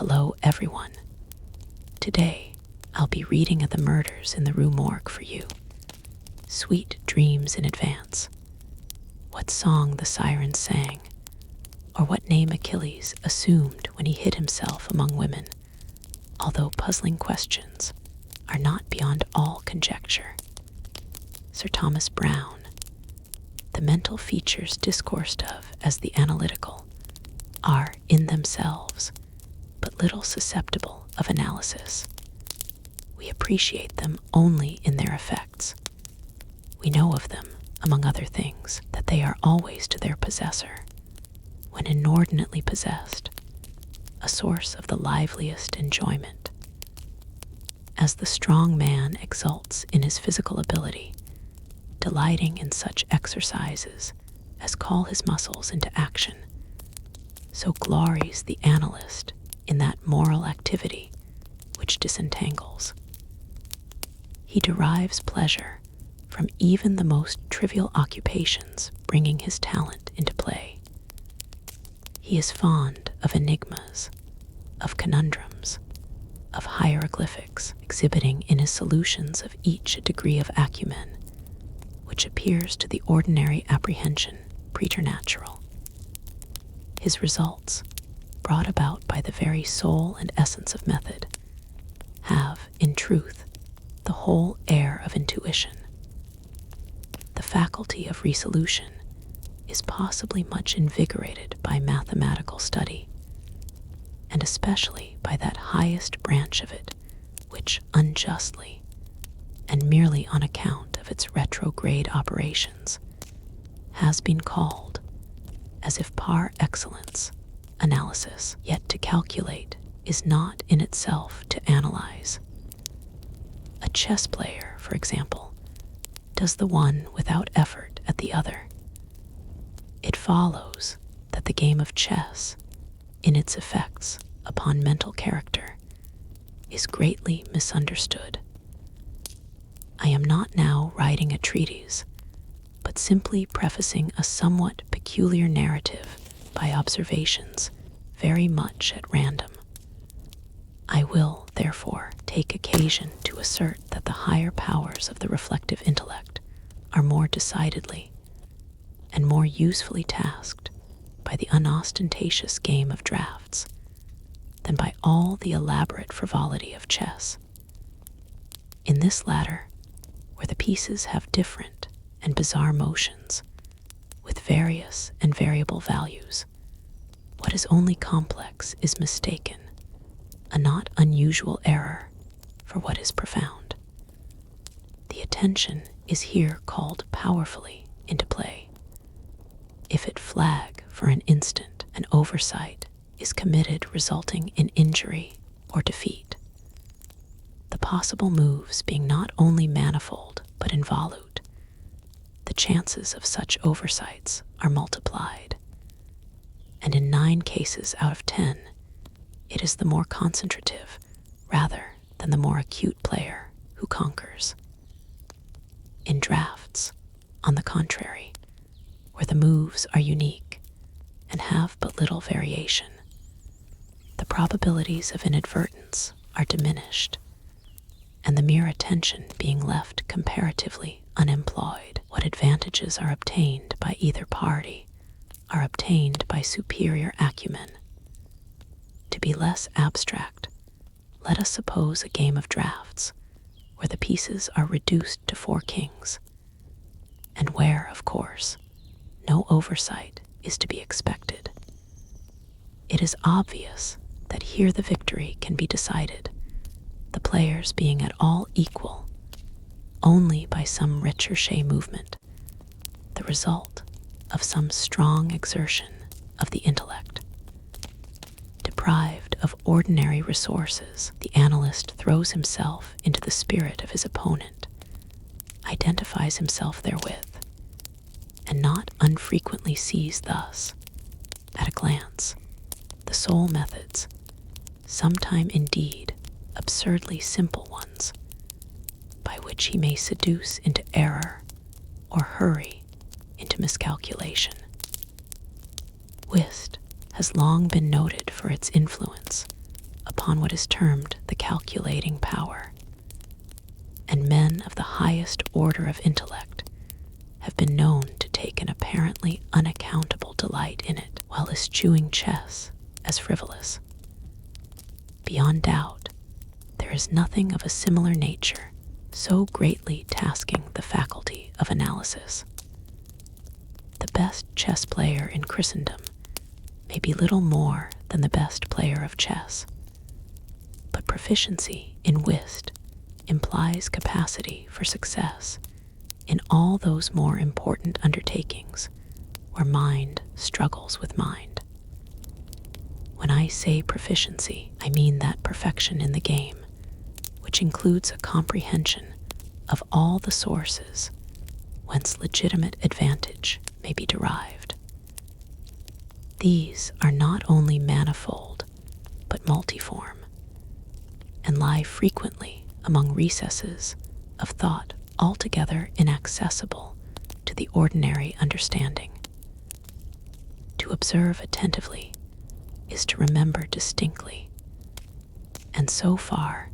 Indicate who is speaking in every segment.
Speaker 1: Hello, everyone. Today, I'll be reading of the murders in the Rue Morgue for you. Sweet dreams in advance. What song the sirens sang, or what name Achilles assumed when he hid himself among women, although puzzling questions are not beyond all conjecture. Sir Thomas Browne. The mental features discoursed of as the analytical are, in themselves, but little susceptible of analysis. We appreciate them only in their effects. We know of them, among other things, that they are always to their possessor, when inordinately possessed, a source of the liveliest enjoyment. As the strong man exults in his physical ability, delighting in such exercises as call his muscles into action, so glories the analyst in that moral activity which disentangles. He derives pleasure from even the most trivial occupations bringing his talent into play. He is fond of enigmas, of conundrums, of hieroglyphics, exhibiting in his solutions of each a degree of acumen which appears to the ordinary apprehension preternatural. His results, brought about by the very soul and essence of method, have, in truth, the whole air of intuition. The faculty of resolution is possibly much invigorated by mathematical study, and especially by that highest branch of it which unjustly, and merely on account of its retrograde operations, has been called, as if par excellence, analysis. Yet to calculate is not in itself to analyze. A chess player, for example, does the one without effort at the other. It follows that the game of chess, in its effects upon mental character, is greatly misunderstood. I am not now writing a treatise, but simply prefacing a somewhat peculiar narrative by observations very much at random. I will, therefore, take occasion to assert that the higher powers of the reflective intellect are more decidedly and more usefully tasked by the unostentatious game of draughts than by all the elaborate frivolity of chess. In this latter, where the pieces have different and bizarre motions, with various and variable values, what is only complex is mistaken, a not unusual error, for what is profound. The attention is here called powerfully into play. If it flag for an instant, an oversight is committed resulting in injury or defeat. The possible moves being not only manifold but involute, the chances of such oversights are multiplied, and in 9 cases out of 10, it is the more concentrative rather than the more acute player who conquers. In drafts, on the contrary, where the moves are unique and have but little variation, the probabilities of inadvertence are diminished, and the mere attention being left comparatively unemployed, what advantages are obtained by either party are obtained by superior acumen. To be less abstract, let us suppose a game of draughts where the pieces are reduced to 4 kings, and where, of course, no oversight is to be expected. It is obvious that here the victory can be decided, the players being at all equal, only by some recherche movement, the result of some strong exertion of the intellect. Deprived of ordinary resources, the analyst throws himself into the spirit of his opponent, identifies himself therewith, and not unfrequently sees thus, at a glance, the sole methods, sometime indeed absurdly simple ones, by which he may seduce into error or hurry into miscalculation. Whist has long been noted for its influence upon what is termed the calculating power, and men of the highest order of intellect have been known to take an apparently unaccountable delight in it, while eschewing chess as frivolous. Beyond doubt, there is nothing of a similar nature so greatly tasking the faculty of analysis. The best chess player in Christendom may be little more than the best player of chess, but proficiency in whist implies capacity for success in all those more important undertakings where mind struggles with mind. When I say proficiency, I mean that perfection in the game which includes a comprehension of all the sources whence legitimate advantage may be derived. These are not only manifold, but multiform, and lie frequently among recesses of thought altogether inaccessible to the ordinary understanding. To observe attentively is to remember distinctly, and so far,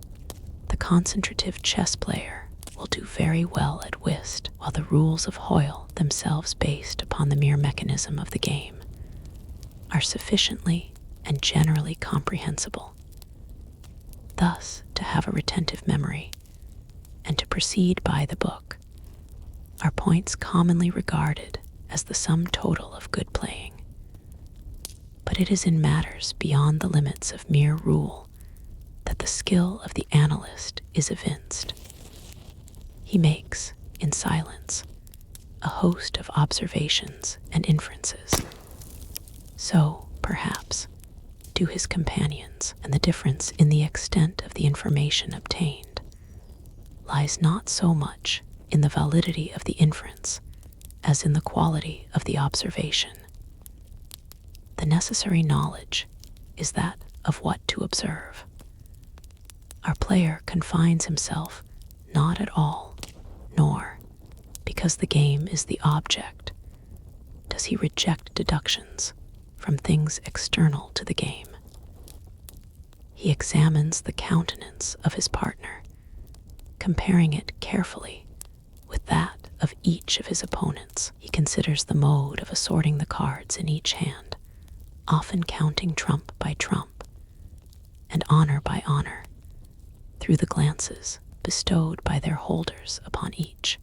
Speaker 1: the concentrative chess player will do very well at whist, while the rules of Hoyle, themselves based upon the mere mechanism of the game, are sufficiently and generally comprehensible. Thus, to have a retentive memory and to proceed by the book are points commonly regarded as the sum total of good playing. But it is in matters beyond the limits of mere rule that the skill of the analyst is evinced. He makes, in silence, a host of observations and inferences. So, perhaps, do his companions, and the difference in the extent of the information obtained lies not so much in the validity of the inference as in the quality of the observation. The necessary knowledge is that of what to observe. Our player confines himself not at all, nor, because the game is the object, does he reject deductions from things external to the game. He examines the countenance of his partner, comparing it carefully with that of each of his opponents. He considers the mode of assorting the cards in each hand, often counting trump by trump, and honor by honor, through the glances bestowed by their holders upon each.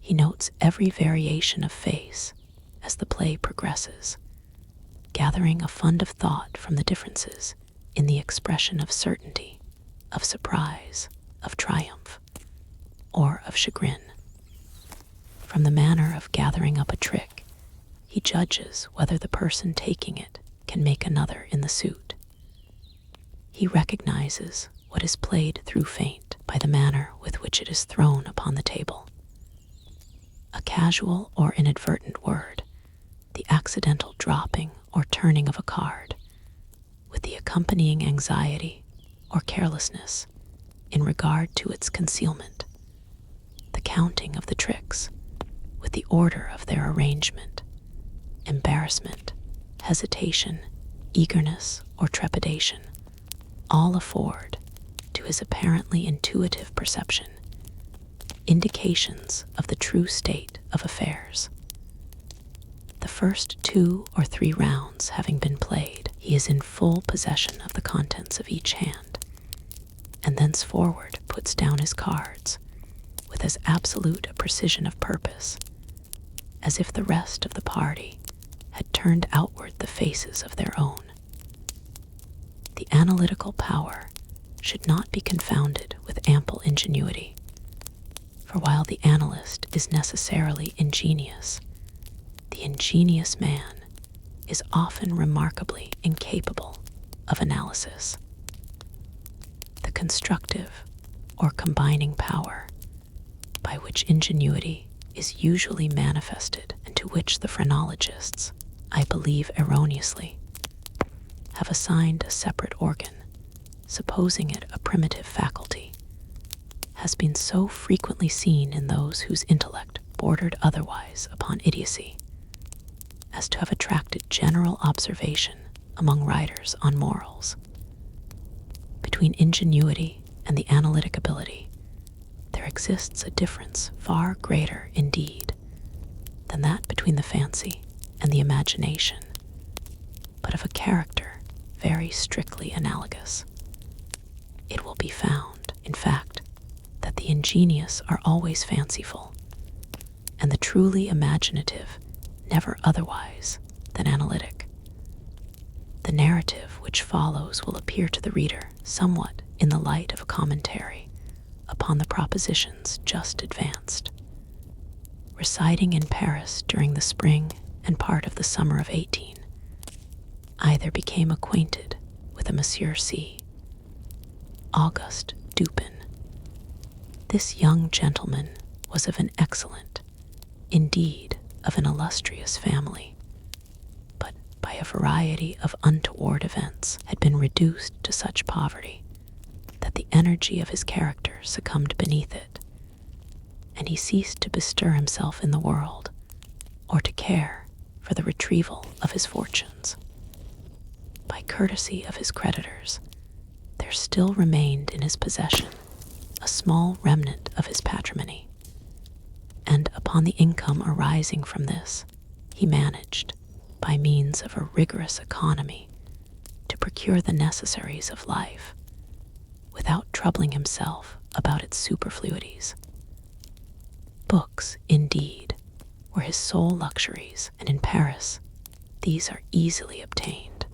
Speaker 1: He notes every variation of face as the play progresses, gathering a fund of thought from the differences in the expression of certainty, of surprise, of triumph, or of chagrin. From the manner of gathering up a trick, he judges whether the person taking it can make another in the suit. He recognizes what is played through feint by the manner with which it is thrown upon the table. A casual or inadvertent word, the accidental dropping or turning of a card, with the accompanying anxiety or carelessness in regard to its concealment, the counting of the tricks, with the order of their arrangement, embarrassment, hesitation, eagerness, or trepidation, all afford, to his apparently intuitive perception, indications of the true state of affairs. The first 2 or 3 rounds having been played, he is in full possession of the contents of each hand, and thenceforward puts down his cards with as absolute a precision of purpose as if the rest of the party had turned outward the faces of their own. The analytical power should not be confounded with ample ingenuity, for while the analyst is necessarily ingenious, the ingenious man is often remarkably incapable of analysis. The constructive or combining power, by which ingenuity is usually manifested and to which the phrenologists, I believe erroneously, have assigned a separate organ, supposing it a primitive faculty, has been so frequently seen in those whose intellect bordered otherwise upon idiocy, as to have attracted general observation among writers on morals. between ingenuity and the analytic ability, there exists a difference far greater indeed than that between the fancy and the imagination, but of a character very strictly analogous. It will be found, in fact, that the ingenious are always fanciful, and the truly imaginative never otherwise than analytic. The narrative which follows will appear to the reader somewhat in the light of a commentary upon the propositions just advanced. Residing in Paris during the spring and part of the summer of 18, I there became acquainted with a Monsieur C. Auguste Dupin. This young gentleman was of an excellent, indeed of an illustrious family, but by a variety of untoward events had been reduced to such poverty that the energy of his character succumbed beneath it, and he ceased to bestir himself in the world or to care for the retrieval of his fortunes. By courtesy of his creditors, there still remained in his possession a small remnant of his patrimony, and upon the income arising from this, he managed, by means of a rigorous economy, to procure the necessaries of life, without troubling himself about its superfluities. Books, indeed, were his sole luxuries, and in Paris, these are easily obtained.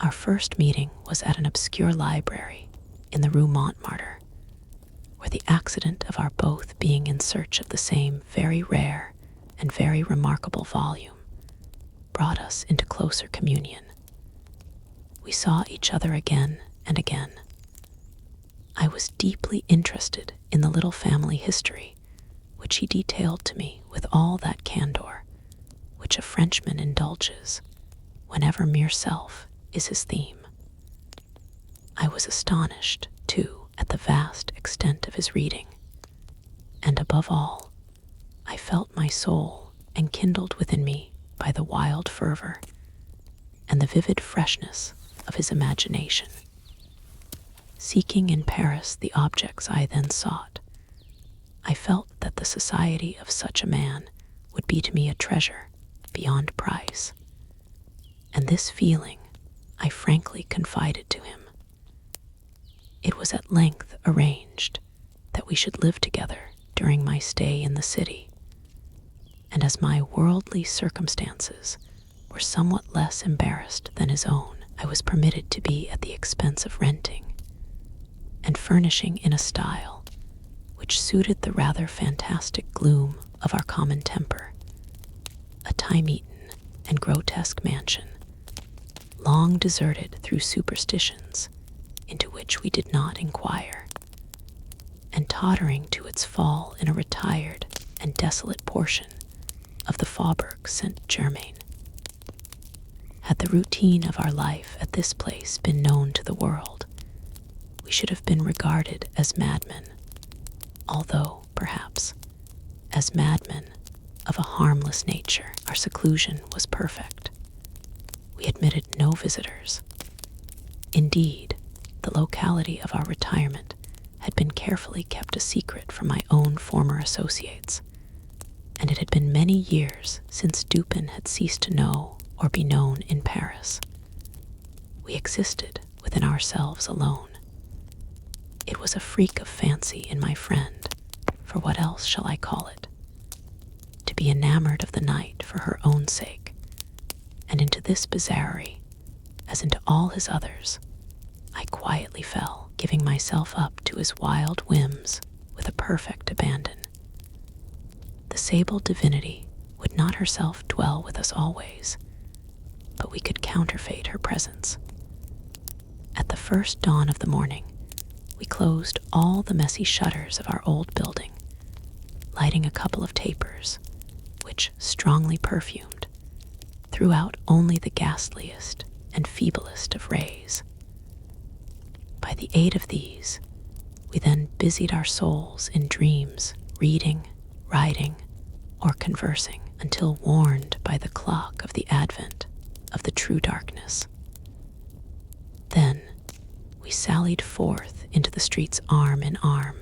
Speaker 1: Our first meeting was at an obscure library in the Rue Montmartre, where the accident of our both being in search of the same very rare and very remarkable volume brought us into closer communion. We saw each other again and again. I was deeply interested in the little family history, which he detailed to me with all that candor which a Frenchman indulges whenever mere self is his theme. I was astonished, too, at the vast extent of his reading, and above all, I felt my soul enkindled within me by the wild fervor and the vivid freshness of his imagination. Seeking in Paris the objects I then sought, I felt that the society of such a man would be to me a treasure beyond price, and this feeling I frankly confided to him. It was at length arranged that we should live together during my stay in the city, and as my worldly circumstances were somewhat less embarrassed than his own, I was permitted to be at the expense of renting and furnishing in a style which suited the rather fantastic gloom of our common temper, a time-eaten and grotesque mansion, long deserted through superstitions into which we did not inquire, and tottering to its fall in a retired and desolate portion of the Faubourg Saint-Germain. Had the routine of our life at this place been known to the world, we should have been regarded as madmen, although, perhaps, as madmen of a harmless nature. Our seclusion was perfect. We admitted no visitors. Indeed, the locality of our retirement had been carefully kept a secret from my own former associates, and it had been many years since Dupin had ceased to know or be known in Paris. We existed within ourselves alone. It was a freak of fancy in my friend, for what else shall I call it, to be enamored of the night for her own sake, and into this bizarrerie, as into all his others, I quietly fell, giving myself up to his wild whims with a perfect abandon. The sable divinity would not herself dwell with us always, but we could counterfeit her presence. At the first dawn of the morning, we closed all the messy shutters of our old building, lighting a couple of tapers, which, strongly perfumed, threw out only the ghastliest and feeblest of rays. By the aid of these, we then busied our souls in dreams, reading, writing, or conversing, until warned by the clock of the advent of the true darkness. Then, we sallied forth into the streets arm in arm,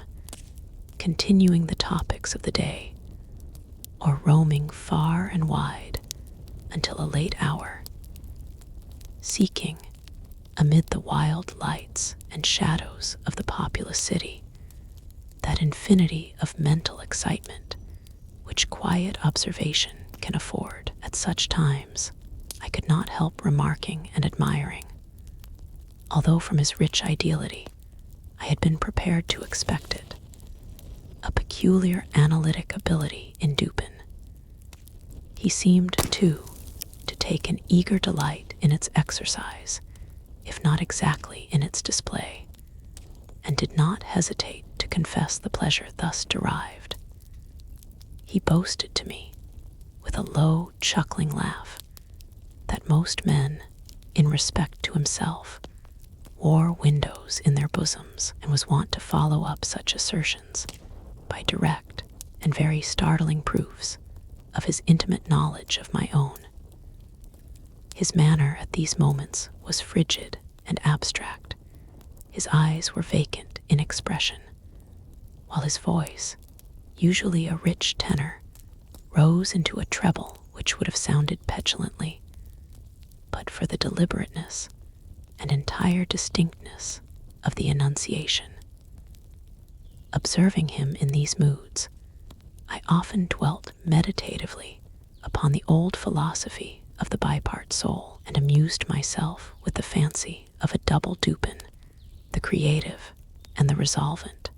Speaker 1: continuing the topics of the day, or roaming far and wide until a late hour, seeking, amid the wild lights and shadows of the populous city, that infinity of mental excitement which quiet observation can afford. At such times, I could not help remarking and admiring, although from his rich ideality I had been prepared to expect it, a peculiar analytic ability in Dupin. He seemed, too, to take an eager delight in its exercise, if not exactly in its display, and did not hesitate to confess the pleasure thus derived. He boasted to me, with a low, chuckling laugh, that most men, in respect to himself, wore windows in their bosoms, and was wont to follow up such assertions by direct and very startling proofs of his intimate knowledge of my own. His manner at these moments was frigid and abstract. His eyes were vacant in expression, while his voice, usually a rich tenor, rose into a treble which would have sounded petulantly, but for the deliberateness and entire distinctness of the enunciation. Observing him in these moods, I often dwelt meditatively upon the old philosophy of the bipart soul, and amused myself with the fancy of a double Dupin, the creative and the resolvent.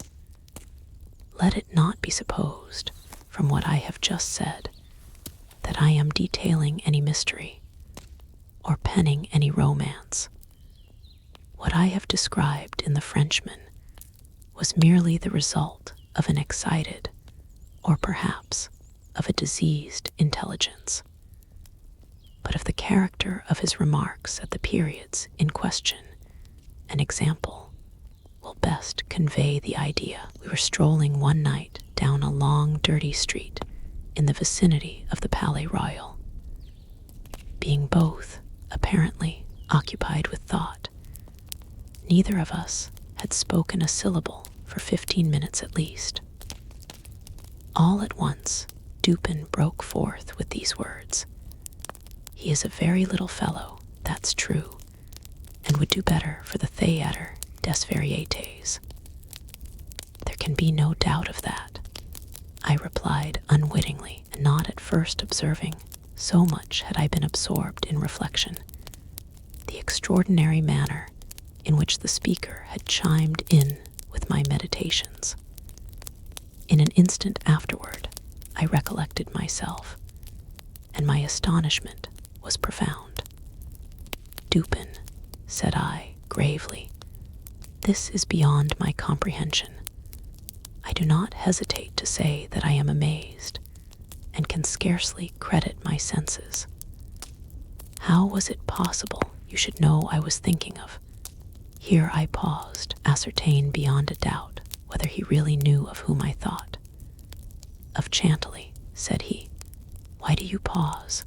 Speaker 1: Let it not be supposed, from what I have just said, that I am detailing any mystery or penning any romance. What I have described in The Frenchman was merely the result of an excited, or perhaps of a diseased intelligence. But of the character of his remarks at the periods in question, an example will best convey the idea. We were strolling one night down a long, dirty street in the vicinity of the Palais Royal. Being both, apparently, occupied with thought, neither of us had spoken a syllable for 15 minutes at least. All at once, Dupin broke forth with these words: "He is a very little fellow, that's true, and would do better for the Theatre des Variétés." "There can be no doubt of that," I replied unwittingly, and not at first observing, so much had I been absorbed in reflection, the extraordinary manner in which the speaker had chimed in with my meditations. In an instant afterward, I recollected myself, and my astonishment was profound. "Dupin," said I gravely, "this is beyond my comprehension. I do not hesitate to say that I am amazed, and can scarcely credit my senses. How was it possible you should know I was thinking of—" Here I paused, ascertain beyond a doubt whether he really knew of whom I thought. "Of Chantilly," said he. "Why do you pause?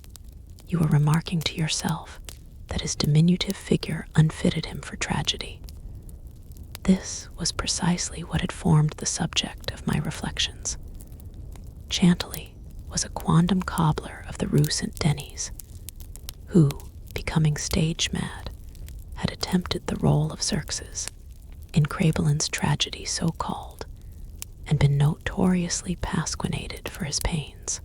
Speaker 1: You are remarking to yourself that his diminutive figure unfitted him for tragedy." This was precisely what had formed the subject of my reflections. Chantilly was a quondam cobbler of the Rue Saint-Denis, who, becoming stage mad, had attempted the role of Xerxes in Crabelin's tragedy so called, and been notoriously pasquinated for his pains.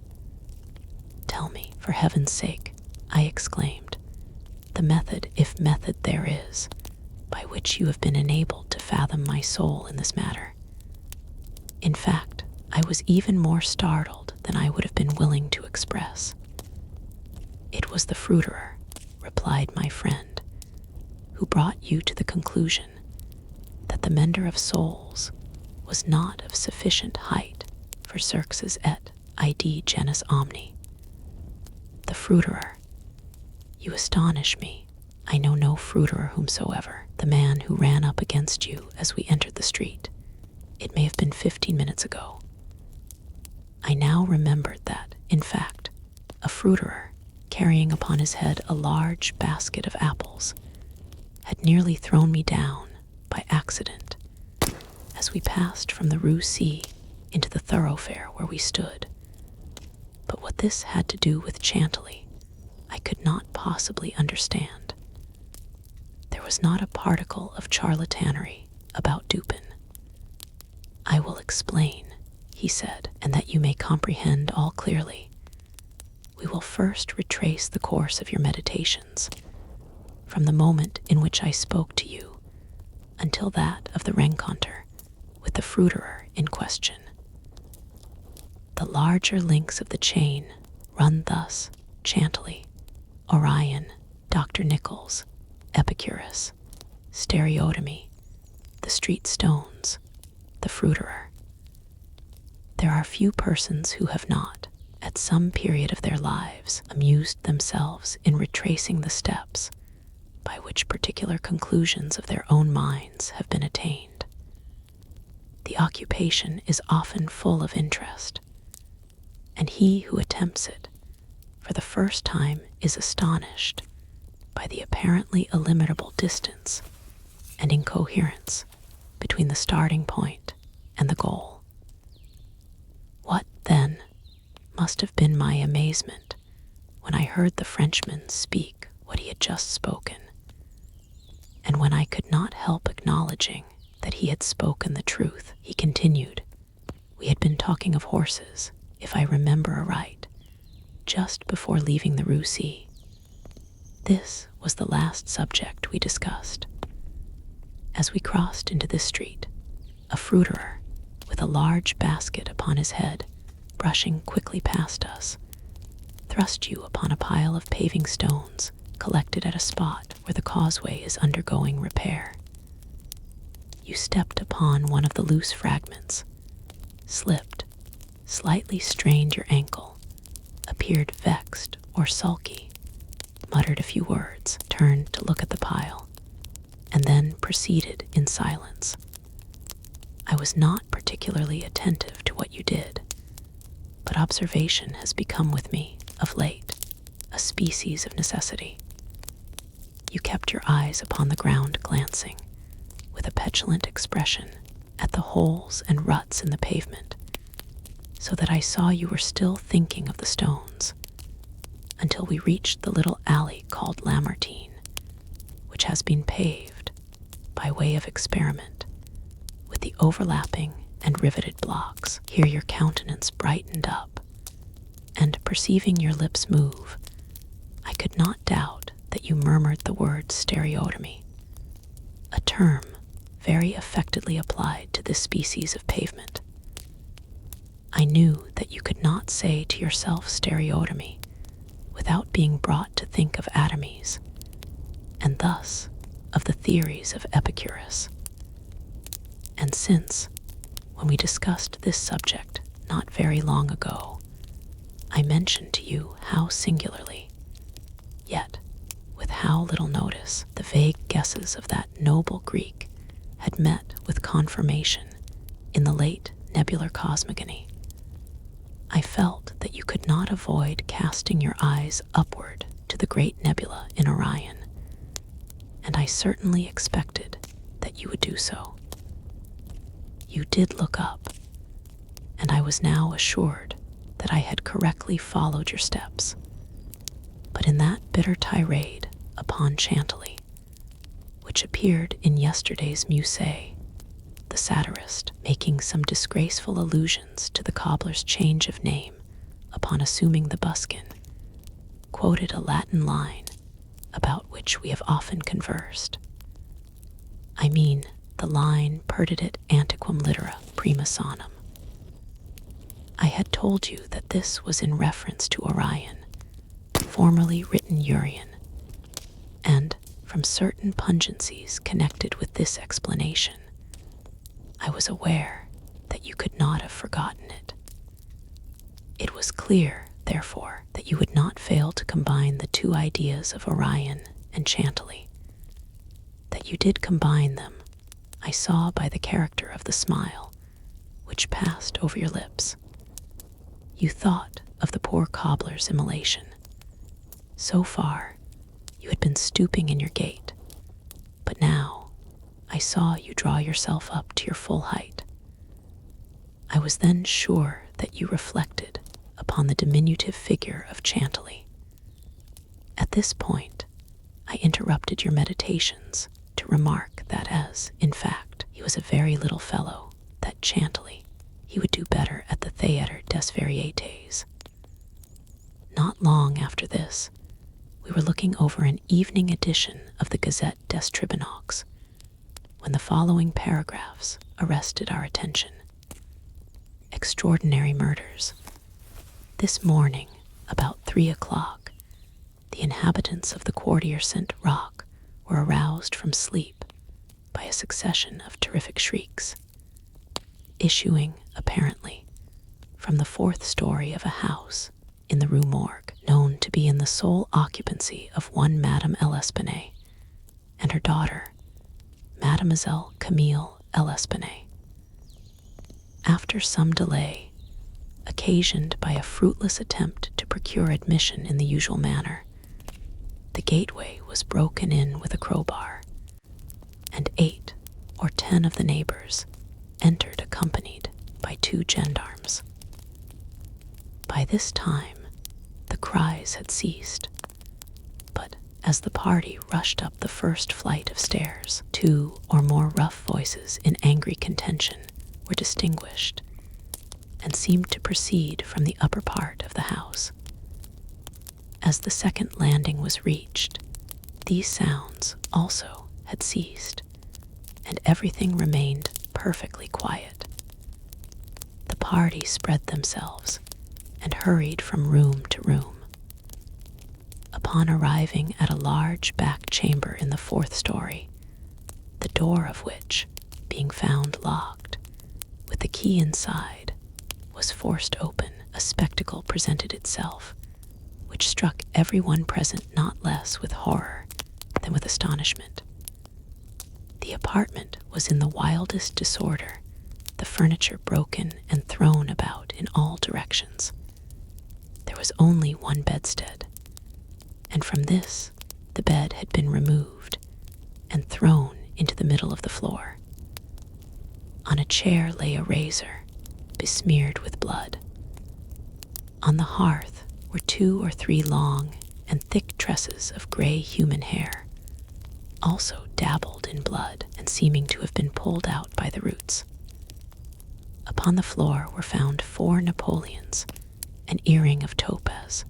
Speaker 1: "Tell me, for heaven's sake," I exclaimed, "the method, if method there is, by which you have been enabled to fathom my soul in this matter." In fact, I was even more startled than I would have been willing to express. "It was the fruiterer," replied my friend, "who brought you to the conclusion that the mender of souls was not of sufficient height for Xerxes et id genus omni." "The fruiterer? You astonish me. I know no fruiterer whomsoever. The man who ran up against you as we entered the street. It may have been 15 minutes ago." I now remembered that, in fact, a fruiterer, carrying upon his head a large basket of apples, had nearly thrown me down accident as we passed from the Rue C into the thoroughfare where we stood. But what this had to do with Chantilly, I could not possibly understand. There was not a particle of charlatanery about Dupin. "I will explain," he said, "and that you may comprehend all clearly. We will first retrace the course of your meditations, from the moment in which I spoke to you until that of the rencontre with the fruiterer in question. The larger links of the chain run thus: Chantilly, Orion, Dr. Nichols, Epicurus, stereotomy, the street stones, the fruiterer. There are few persons who have not, at some period of their lives, amused themselves in retracing the steps by which particular conclusions of their own minds have been attained. The occupation is often full of interest, and he who attempts it for the first time is astonished by the apparently illimitable distance and incoherence between the starting point and the goal. What, then, must have been my amazement when I heard the Frenchman speak what he had just spoken, and when I could not help acknowledging that he had spoken the truth. He continued, "We had been talking of horses, if I remember aright, just before leaving the Rue C. This was the last subject we discussed. As we crossed into this street, a fruiterer, with a large basket upon his head, brushing quickly past us, thrust you upon a pile of paving stones collected at a spot where the causeway is undergoing repair. You stepped upon one of the loose fragments, slipped, slightly strained your ankle, appeared vexed or sulky, muttered a few words, turned to look at the pile, and then proceeded in silence. I was not particularly attentive to what you did, but observation has become with me, of late, a species of necessity. You kept your eyes upon the ground, glancing, with a petulant expression, at the holes and ruts in the pavement, so that I saw you were still thinking of the stones, until we reached the little alley called Lamartine, which has been paved, by way of experiment, with the overlapping and riveted blocks. Here your countenance brightened up, and perceiving your lips move, I could not doubt that you murmured the word stereotomy, a term very affectedly applied to this species of pavement. I knew that you could not say to yourself stereotomy without being brought to think of atomies, and thus of the theories of Epicurus. And since, when we discussed this subject not very long ago, I mentioned to you how singularly, yet with how little notice, the vague guesses of that noble Greek had met with confirmation in the late nebular cosmogony, I felt that you could not avoid casting your eyes upward to the great nebula in Orion, and I certainly expected that you would do so. You did look up, and I was now assured that I had correctly followed your steps. But in that bitter tirade upon Chantilly, which appeared in yesterday's Musée, the satirist, making some disgraceful allusions to the cobbler's change of name upon assuming the buskin, quoted a Latin line about which we have often conversed. I mean the line perdidit antiquum litera prima sonum. I had told you that this was in reference to Orion, formerly written Urian, and from certain pungencies connected with this explanation, I was aware that you could not have forgotten it. It was clear, therefore, that you would not fail to combine the two ideas of Orion and Chantilly. That you did combine them, I saw by the character of the smile which passed over your lips. You thought of the poor cobbler's immolation. So far, you had been stooping in your gait, but now I saw you draw yourself up to your full height. I was then sure that you reflected upon the diminutive figure of Chantilly. At this point, I interrupted your meditations to remark that as, in fact, he was a very little fellow, that Chantilly, he would do better at the Theatre des Variétés. Not long after this, we were looking over an evening edition of the Gazette des Tribunaux, when the following paragraphs arrested our attention. Extraordinary murders. This morning, about 3 o'clock, the inhabitants of the Quartier Saint-Roch were aroused from sleep by a succession of terrific shrieks, issuing, apparently, from the 4th story of a house in the Rue Morgue, known to be in the sole occupancy of one Madame L'Espanaye and her daughter, Mademoiselle Camille L'Espanaye. After some delay, occasioned by a fruitless attempt to procure admission in the usual manner, the gateway was broken in with a crowbar, and 8 or 10 of the neighbors entered accompanied by 2 gendarmes. By this time, the cries had ceased, but as the party rushed up the first flight of stairs, 2 or more rough voices in angry contention were distinguished, and seemed to proceed from the upper part of the house. As the second landing was reached, these sounds also had ceased, and everything remained perfectly quiet. The party spread themselves and hurried from room to room. Upon arriving at a large back chamber in the 4th story, the door of which, being found locked, with the key inside, was forced open, a spectacle presented itself, which struck everyone present not less with horror than with astonishment. The apartment was in the wildest disorder, the furniture broken and thrown about in all directions. There was only one bedstead, and from this the bed had been removed and thrown into the middle of the floor. On a chair lay a razor, besmeared with blood. On the hearth were 2 or 3 long and thick tresses of gray human hair, also dabbled in blood and seeming to have been pulled out by the roots. Upon the floor were found 4 Napoleons, an earring of topaz,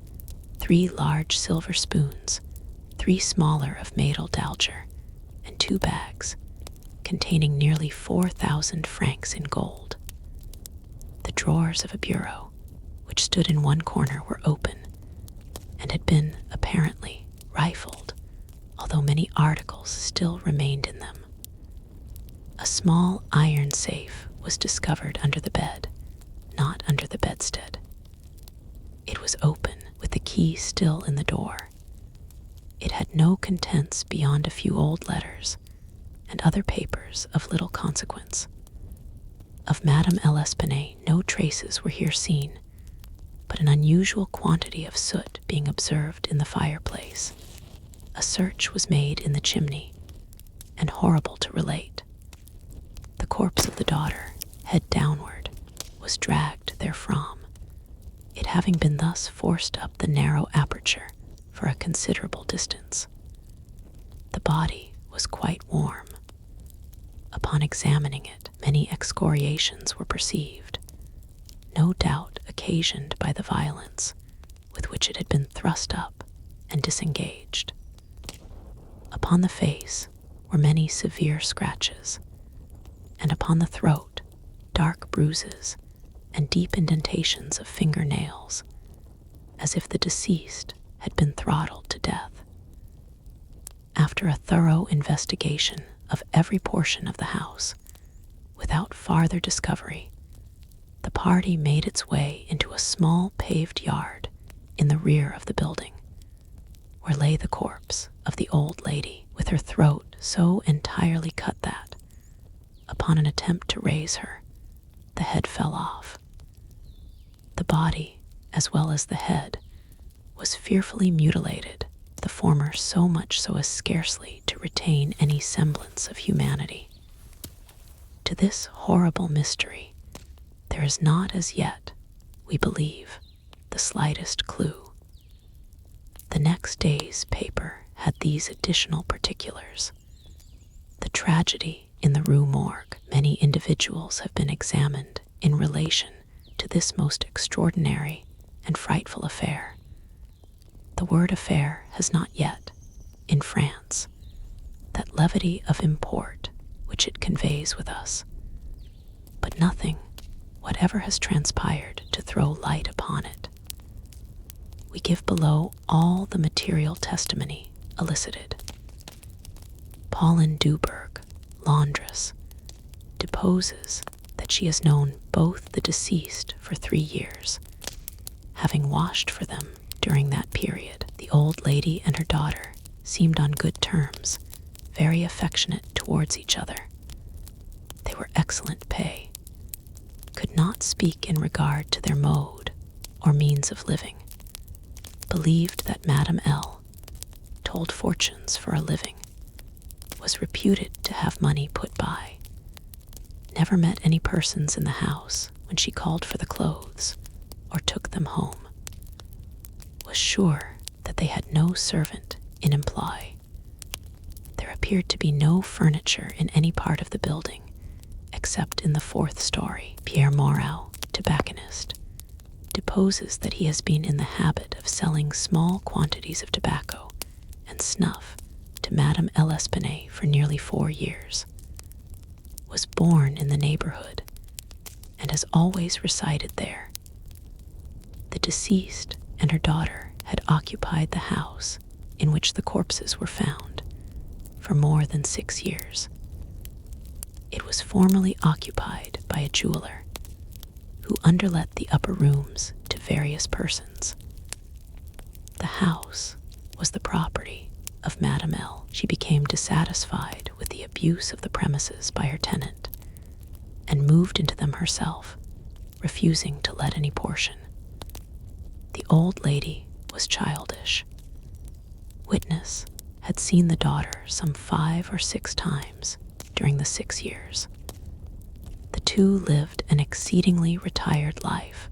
Speaker 1: 3 large silver spoons, 3 smaller of Madel-d'Alger, and 2 bags containing nearly 4,000 francs in gold. The drawers of a bureau, which stood in one corner, were open, and had been, apparently, rifled, although many articles still remained in them. A small iron safe was discovered under the bed, not under the bedstead. It was open, with the key still in the door. It had no contents beyond a few old letters and other papers of little consequence. Of Madame L'Espanaye no traces were here seen, but an unusual quantity of soot being observed in the fireplace. A search was made in the chimney, and horrible to relate, the corpse of the daughter, head downward, was dragged therefrom, it having been thus forced up the narrow aperture for a considerable distance. The body was quite warm. Upon examining it, many excoriations were perceived, no doubt occasioned by the violence with which it had been thrust up and disengaged. Upon the face were many severe scratches, and upon the throat dark bruises and deep indentations of fingernails, as if the deceased had been throttled to death. After a thorough investigation of every portion of the house, without farther discovery, the party made its way into a small paved yard in the rear of the building, where lay the corpse of the old lady, with her throat so entirely cut that, upon an attempt to raise her, the head fell off. The body, as well as the head, was fearfully mutilated, the former so much so as scarcely to retain any semblance of humanity. To this horrible mystery, there is not as yet, we believe, the slightest clue. The next day's paper had these additional particulars. The tragedy in the Rue Morgue. Many individuals have been examined in relation to this most extraordinary and frightful affair. The word affair has not yet, in France, that levity of import which it conveys with us. But nothing, whatever has transpired to throw light upon it. We give below all the material testimony elicited. Pauline Duberg, laundress, deposes that she has known both the deceased for 3 years, having washed for them during that period. The old lady and her daughter seemed on good terms, very affectionate towards each other. They were excellent pay, could not speak in regard to their mode or means of living, believed that Madame L. told fortunes for a living, was reputed to have money put by, never met any persons in the house when she called for the clothes or took them home, was sure that they had no servant in employ. There appeared to be no furniture in any part of the building except in the 4th story. Pierre Moreau, tobacconist, deposes that he has been in the habit of selling small quantities of tobacco and snuff to Madame L'Espanaye for nearly 4 years, was born in the neighborhood, and has always resided there. The deceased and her daughter had occupied the house in which the corpses were found for more than 6 years. It was formerly occupied by a jeweler who underlet the upper rooms to various persons. The house was the property of Madame L. She became dissatisfied with the abuse of the premises by her tenant and moved into them herself, refusing to let any portion. The old lady was childish. Witness had seen the daughter some 5 or 6 times during the 6 years. The two lived an exceedingly retired life,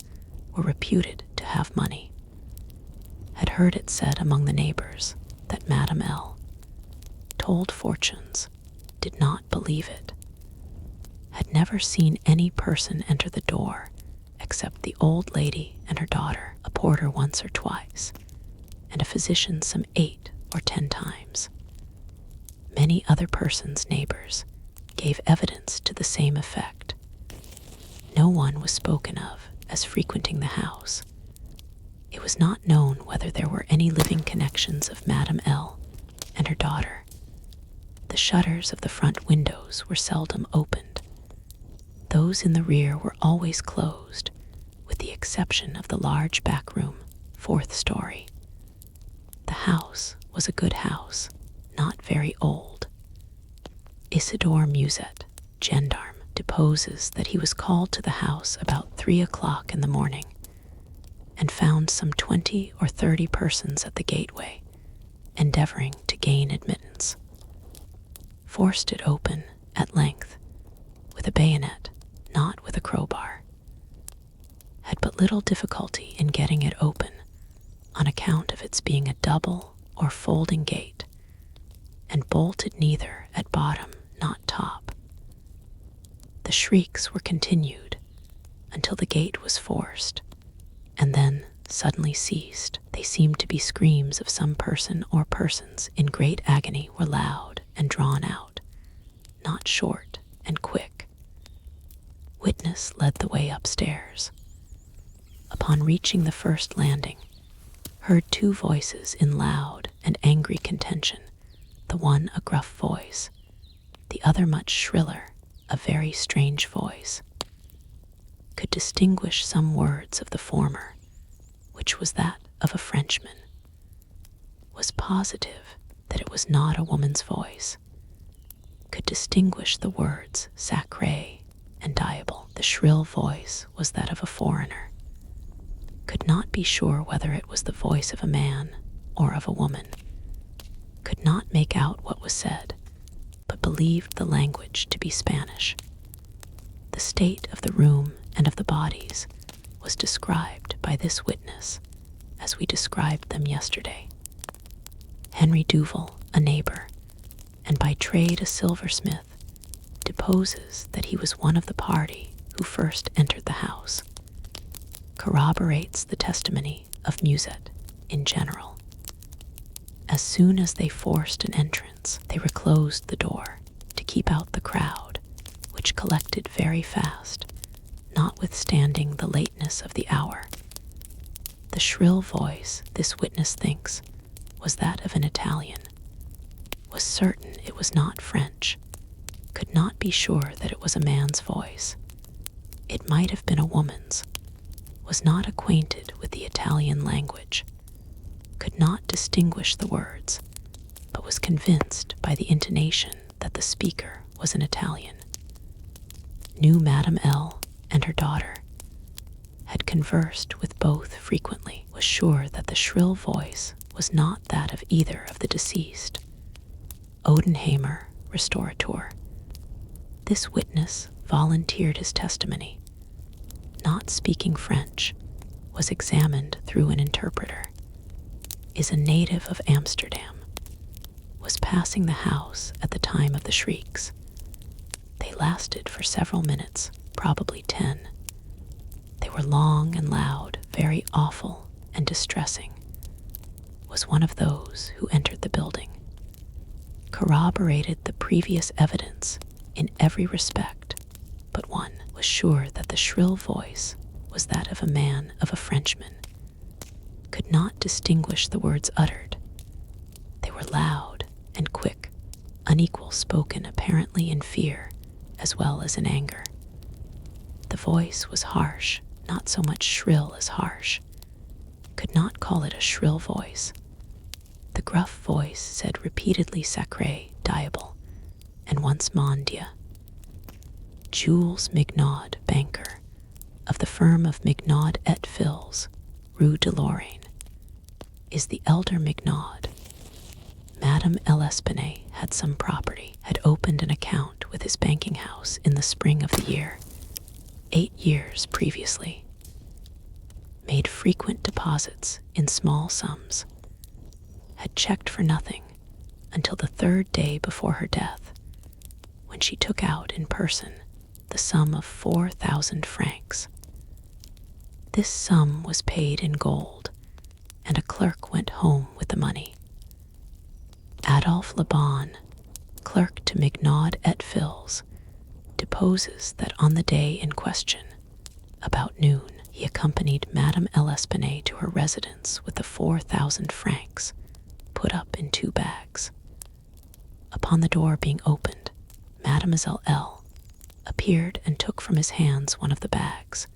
Speaker 1: were reputed to have money. Had heard it said among the neighbors that Madame L. told fortunes, did not believe it. Had never seen any person enter the door except the old lady and her daughter, a porter once or twice, and a physician some 8 or 10 times. Many other persons, neighbors, gave evidence to the same effect. No one was spoken of as frequenting the house. It was not known whether there were any living connections of Madame L. and her daughter. The shutters of the front windows were seldom opened. Those in the rear were always closed, with the exception of the large back room, 4th story. The house was a good house, not very old. Isidore Musette, gendarme, deposes that he was called to the house about 3 o'clock in the morning and found some 20 or 30 persons at the gateway, endeavoring to gain admittance. Forced it open, at length, with a bayonet, not with a crowbar. Had but little difficulty in getting it open, on account of its being a double or folding gate, and bolted neither at bottom not top. The shrieks were continued until the gate was forced, and then suddenly ceased. They seemed to be screams of some person or persons in great agony, were loud and drawn out, not short and quick. Witness led the way upstairs. Upon reaching the first landing, heard 2 voices in loud and angry contention, the one a gruff voice, the other much shriller, a very strange voice. Could distinguish some words of the former, which was that of a Frenchman. Was positive that it was not a woman's voice. Could distinguish the words sacré and diable. The shrill voice was that of a foreigner. Could not be sure whether it was the voice of a man or of a woman. Could not make out what was said, but believed the language to be Spanish. The state of the room and of the bodies was described by this witness as we described them yesterday. Henry Duval, a neighbor, and by trade a silversmith, deposes that he was one of the party who first entered the house, corroborates the testimony of Musette in general. As soon as they forced an entrance, they reclosed the door to keep out the crowd, which collected very fast, notwithstanding the lateness of the hour. The shrill voice, this witness thinks, was that of an Italian, was certain it was not French, could not be sure that it was a man's voice. It might have been a woman's, was not acquainted with the Italian language, could not distinguish the words, but was convinced by the intonation that the speaker was an Italian. Knew Madame L. and her daughter, had conversed with both frequently, was sure that the shrill voice was not that of either of the deceased. Odenheimer, restaurateur. This witness volunteered his testimony. Not speaking French, was examined through an interpreter. Is a native of Amsterdam. Was passing the house at the time of the shrieks. They lasted for several minutes, probably 10. They were long and loud, very awful and distressing. Was one of those who entered the building. Corroborated the previous evidence in every respect, but one. Was sure that the shrill voice was that of a man, of a Frenchman. Could not distinguish the words uttered. They were loud and quick, unequal, spoken apparently in fear as well as in anger. The voice was harsh, not so much shrill as harsh. Could not call it a shrill voice. The gruff voice said repeatedly sacré, diable, and once mon Dieu. Jules Mignaud, banker, of the firm of Mignaud et Fils, Rue de Lorraine, is the elder Mignaud. Madame L'Espanaye had some property, had opened an account with his banking house in the spring of the year, 8 years previously, made frequent deposits in small sums, had checked for nothing until the 3rd day before her death, when she took out in person the sum of 4,000 francs. This sum was paid in gold, and a clerk went home with the money. Adolphe Lebon, clerk to Mignaud et Fils, deposes that on the day in question, about noon, he accompanied Madame L'Espanaye to her residence with the 4,000 francs, put up in 2 bags. Upon the door being opened, Mademoiselle L. appeared and took from his hands one of the bags,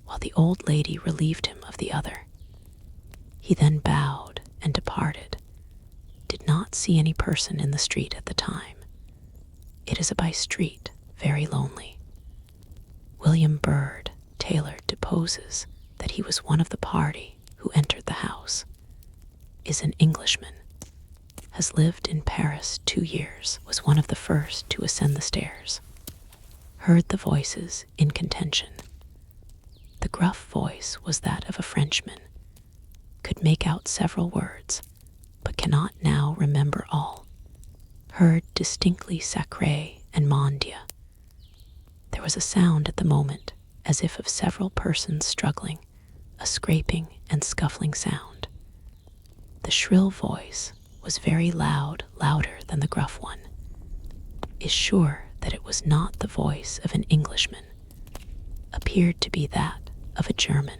Speaker 1: while the old lady relieved him of the other. He then bowed and departed, did not see any person in the street at the time. It is a by-street, very lonely. William Bird, tailor, deposes that he was one of the party who entered the house, is an Englishman, has lived in Paris 2 years, was one of the first to ascend the stairs, heard the voices in contention. The gruff voice was that of a Frenchman, could make out several words, but cannot now remember all. Heard distinctly sacré and mon Dieu. There was a sound at the moment as if of several persons struggling, a scraping and scuffling sound. The shrill voice was very loud, louder than the gruff one. Is sure that it was not the voice of an Englishman, appeared to be that of a German.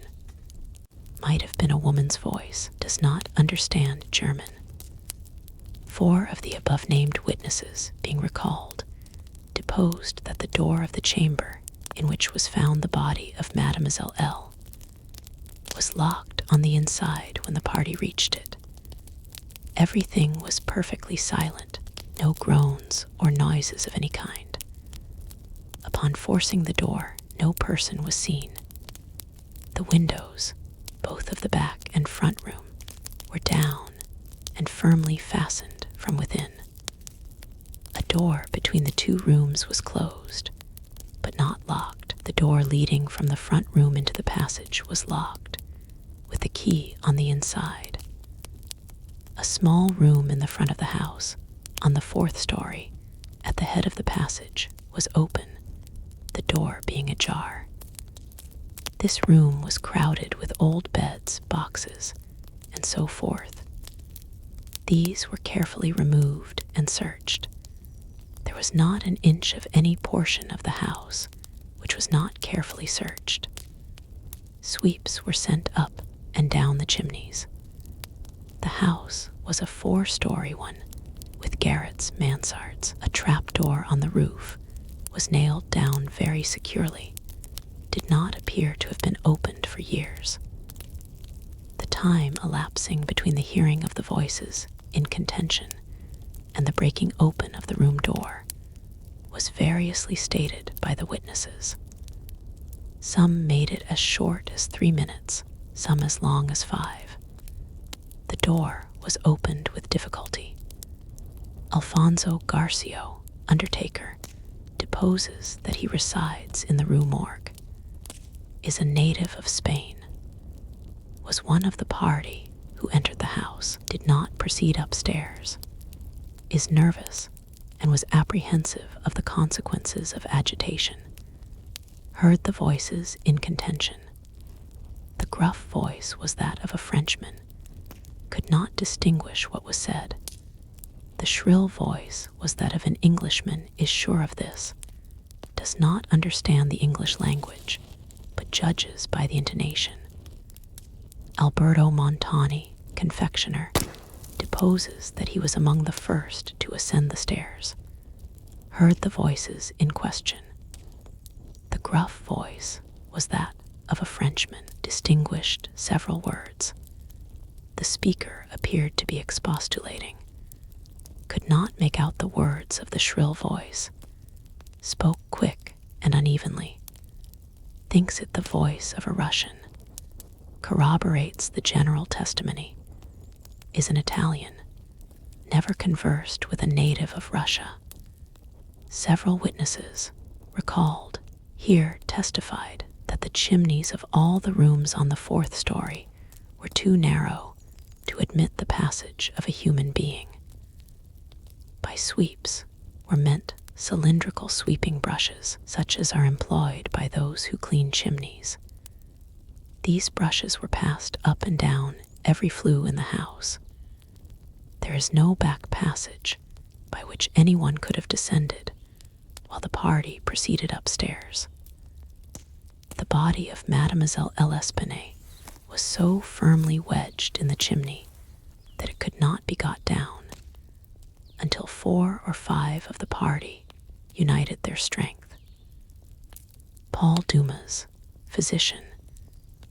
Speaker 1: Might have been a woman's voice, does not understand German. 4 of the above-named witnesses, being recalled, deposed that the door of the chamber in which was found the body of Mademoiselle L. was locked on the inside when the party reached it. Everything was perfectly silent, no groans or noises of any kind. Upon forcing the door, no person was seen. The windows, both of the back and front room, were down and firmly fastened from within. A door between the 2 rooms was closed, but not locked. The door leading from the front room into the passage was locked, with the key on the inside. A small room in the front of the house, on the 4th story, at the head of the passage, was open, the door being ajar. This room was crowded with old beds, boxes, and so forth. These were carefully removed and searched. There was not an inch of any portion of the house which was not carefully searched. Sweeps were sent up and down the chimneys. The house was a 4-story one, with garrets, mansards. A trapdoor on the roof was nailed down very securely, did not appear to have been opened for years. The time elapsing between the hearing of the voices in contention and the breaking open of the room door was variously stated by the witnesses. Some made it as short as 3 minutes, some as long as 5. The door was opened with difficulty. Alfonso Garcio, undertaker, deposes that he resides in the Rue Morgue, is a native of Spain, was one of the party who entered the house, did not proceed upstairs, is nervous, and was apprehensive of the consequences of agitation, heard the voices in contention. The gruff voice was that of a Frenchman, could not distinguish what was said. The shrill voice was that of an Englishman, is sure of this, does not understand the English language, but judges by the intonation. Alberto Montani, confectioner, deposes that he was among the first to ascend the stairs, heard the voices in question. The gruff voice was that of a Frenchman, distinguished several words. The speaker appeared to be expostulating, could not make out the words of the shrill voice, spoke quick and unevenly, thinks it the voice of a Russian, corroborates the general testimony, is an Italian, never conversed with a native of Russia. Several witnesses, recalled, here testified that the chimneys of all the rooms on the 4th story were too narrow to admit the passage of a human being. By sweeps were meant cylindrical sweeping brushes, such as are employed by those who clean chimneys. These brushes were passed up and down every flue in the house. There is no back passage by which anyone could have descended while the party proceeded upstairs. The body of Mademoiselle L'Espanaye was so firmly wedged in the chimney that it could not be got down until 4 or 5 of the party united their strength. Paul Dumas, physician,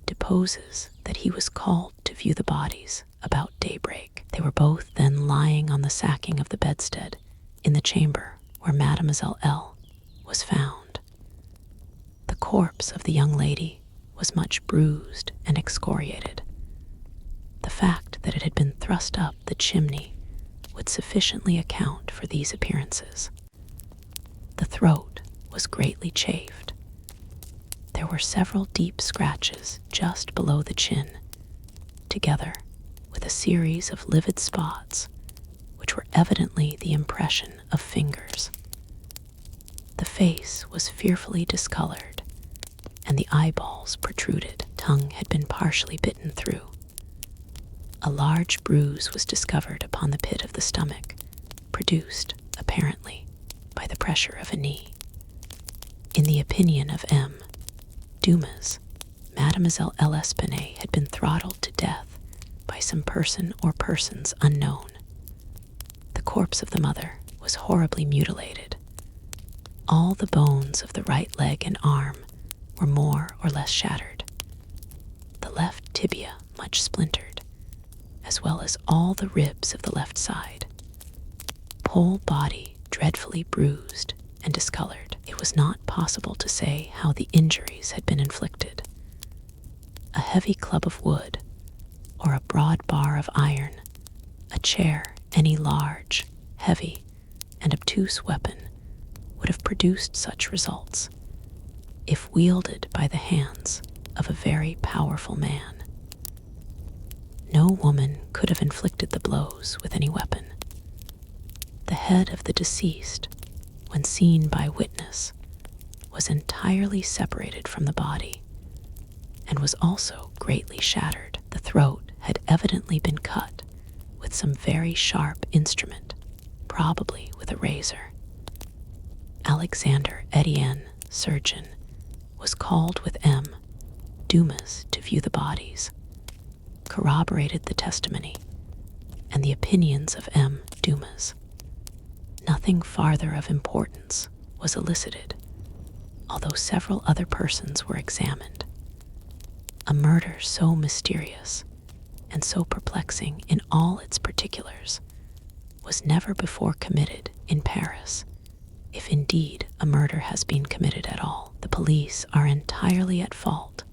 Speaker 1: deposes that he was called to view the bodies about daybreak. They were both then lying on the sacking of the bedstead in the chamber where Mademoiselle L. was found. The corpse of the young lady was much bruised and excoriated. The fact that it had been thrust up the chimney would sufficiently account for these appearances. The throat was greatly chafed. There were several deep scratches just below the chin, together with a series of livid spots, which were evidently the impression of fingers. The face was fearfully discolored, and the eyeballs protruded. Tongue had been partially bitten through. A large bruise was discovered upon the pit of the stomach, produced, apparently, by the pressure of a knee. In the opinion of M. Dumas, Mademoiselle L'Espanaye had been throttled to death by some person or persons unknown. The corpse of the mother was horribly mutilated. All the bones of the right leg and arm were more or less shattered, the left tibia much splintered, as well as all the ribs of the left side. Whole body dreadfully bruised and discolored. It was not possible to say how the injuries had been inflicted. A heavy club of wood, or a broad bar of iron, a chair, any large, heavy, and obtuse weapon would have produced such results. if wielded by the hands of a very powerful man. No woman could have inflicted the blows with any weapon. The head of the deceased, when seen by witness, was entirely separated from the body and was also greatly shattered. The throat had evidently been cut with some very sharp instrument, probably with a razor. Alexander Etienne, surgeon, was called with M. Dumas to view the bodies, corroborated the testimony and the opinions of M. Dumas. Nothing farther of importance was elicited, although several other persons were examined. A murder so mysterious and so perplexing in all its particulars was never before committed in Paris, if indeed a murder has been committed at all. The police are entirely at fault,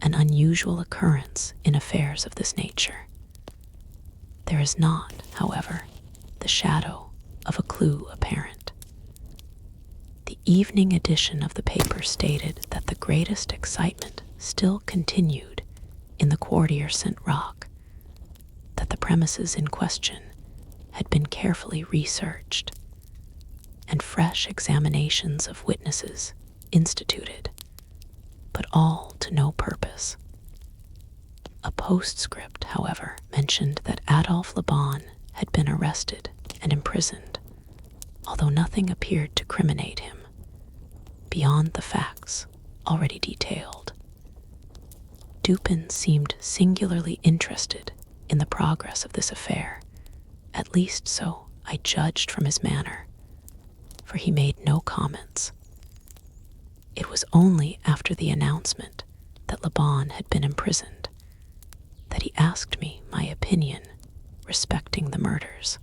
Speaker 1: an unusual occurrence in affairs of this nature. There is not, however, the shadow of a clue apparent. The evening edition of the paper stated that the greatest excitement still continued in the Quartier Saint-Roch, that the premises in question had been carefully researched, and fresh examinations of witnesses instituted, but all to no purpose. A postscript, however, mentioned that Adolphe Le Bon had been arrested and imprisoned, although nothing appeared to criminate him, beyond the facts already detailed. Dupin seemed singularly interested in the progress of this affair, at least so I judged from his manner, for he made no comments. It was only after the announcement that Le Bon had been imprisoned that he asked me my opinion respecting the murders.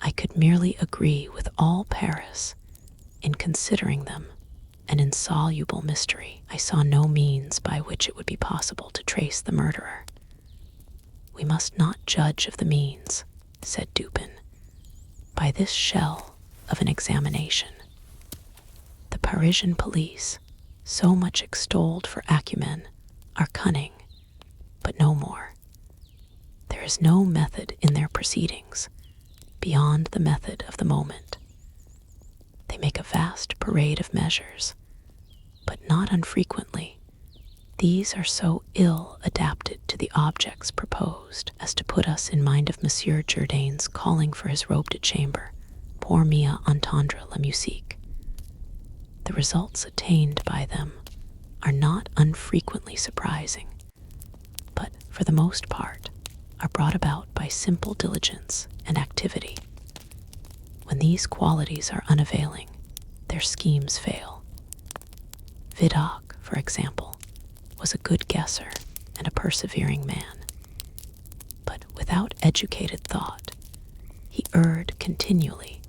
Speaker 1: I could merely agree with all Paris in considering them an insoluble mystery. I saw no means by which it would be possible to trace the murderer. We must not judge of the means, said Dupin, by this shell of an examination. The Parisian police, so much extolled for acumen, are cunning, but no more. There is no method in their proceedings beyond the method of the moment. They make a vast parade of measures, but not unfrequently these are so ill adapted to the objects proposed as to put us in mind of Monsieur Jourdain's calling for his robe de chambre, pour mieux entendre la musique. The results attained by them are not unfrequently surprising, but for the most part are brought about by simple diligence and activity. When these qualities are unavailing, their schemes fail. Vidocq, for example, was a good guesser and a persevering man, but without educated thought, he erred continually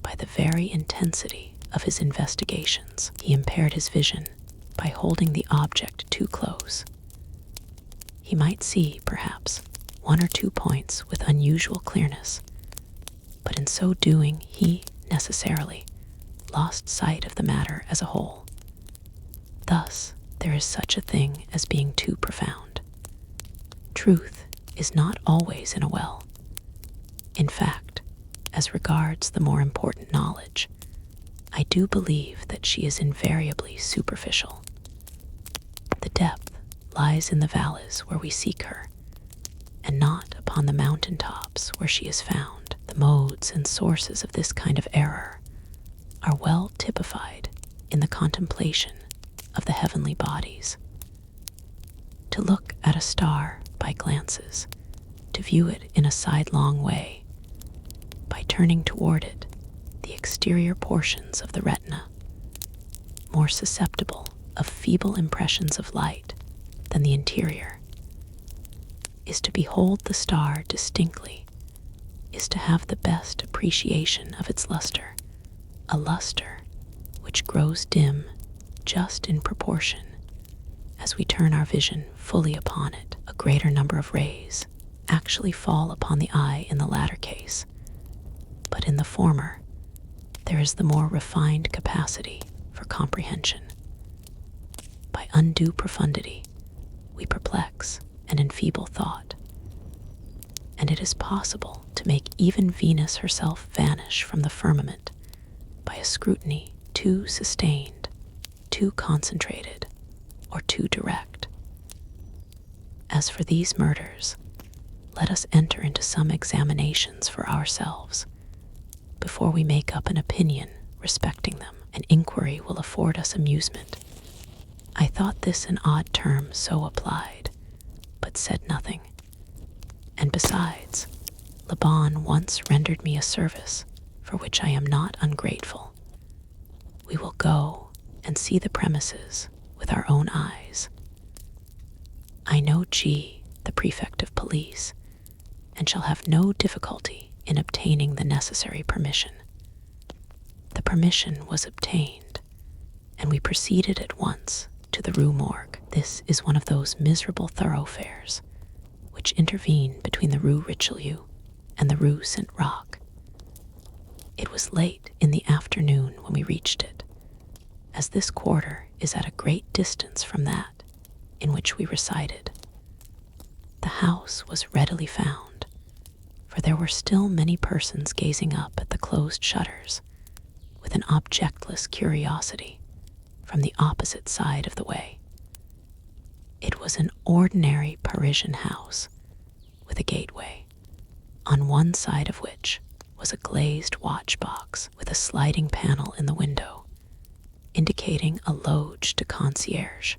Speaker 1: by the very intensity of his investigations. He impaired his vision by holding the object too close. He might see, perhaps, one or two points with unusual clearness, but in so doing he necessarily lost sight of the matter as a whole. Thus, there is such a thing as being too profound. Truth is not always in a well. In fact, as regards the more important knowledge, I do believe that she is invariably superficial. The depth lies in the valleys where we seek her, and not upon the mountain tops where she is found. The modes and sources of this kind of error are well typified in the contemplation of the heavenly bodies. To look at a star by glances, to view it in a sidelong way, by turning toward it the exterior portions of the retina, more susceptible of feeble impressions of light than the interior, is to behold the star distinctly, is to have the best appreciation of its luster, a luster which grows dim just in proportion as we turn our vision fully upon it. A greater number of rays actually fall upon the eye in the latter case, but in the former there is the more refined capacity for comprehension. By undue profundity, we perplex and enfeeble thought, and it is possible to make even Venus herself vanish from the firmament by a scrutiny too sustained, too concentrated, or too direct. As for these murders, let us enter into some examinations for ourselves before we make up an opinion respecting them. An inquiry will afford us amusement. I thought this an odd term so applied, but said nothing. And besides, Laban once rendered me a service for which I am not ungrateful. We will go and see the premises with our own eyes. I know G, the prefect of police, and shall have no difficulty in obtaining the necessary permission. The permission was obtained, and we proceeded at once to the Rue Morgue. This is one of those miserable thoroughfares which intervene between the Rue Richelieu and the Rue Saint-Roch. It was late in the afternoon when we reached it, as this quarter is at a great distance from that in which we resided. The house was readily found, for there were still many persons gazing up at the closed shutters with an objectless curiosity from the opposite side of the way. It was an ordinary Parisian house with a gateway, on one side of which was a glazed watchbox with a sliding panel in the window, indicating a loge de concierge.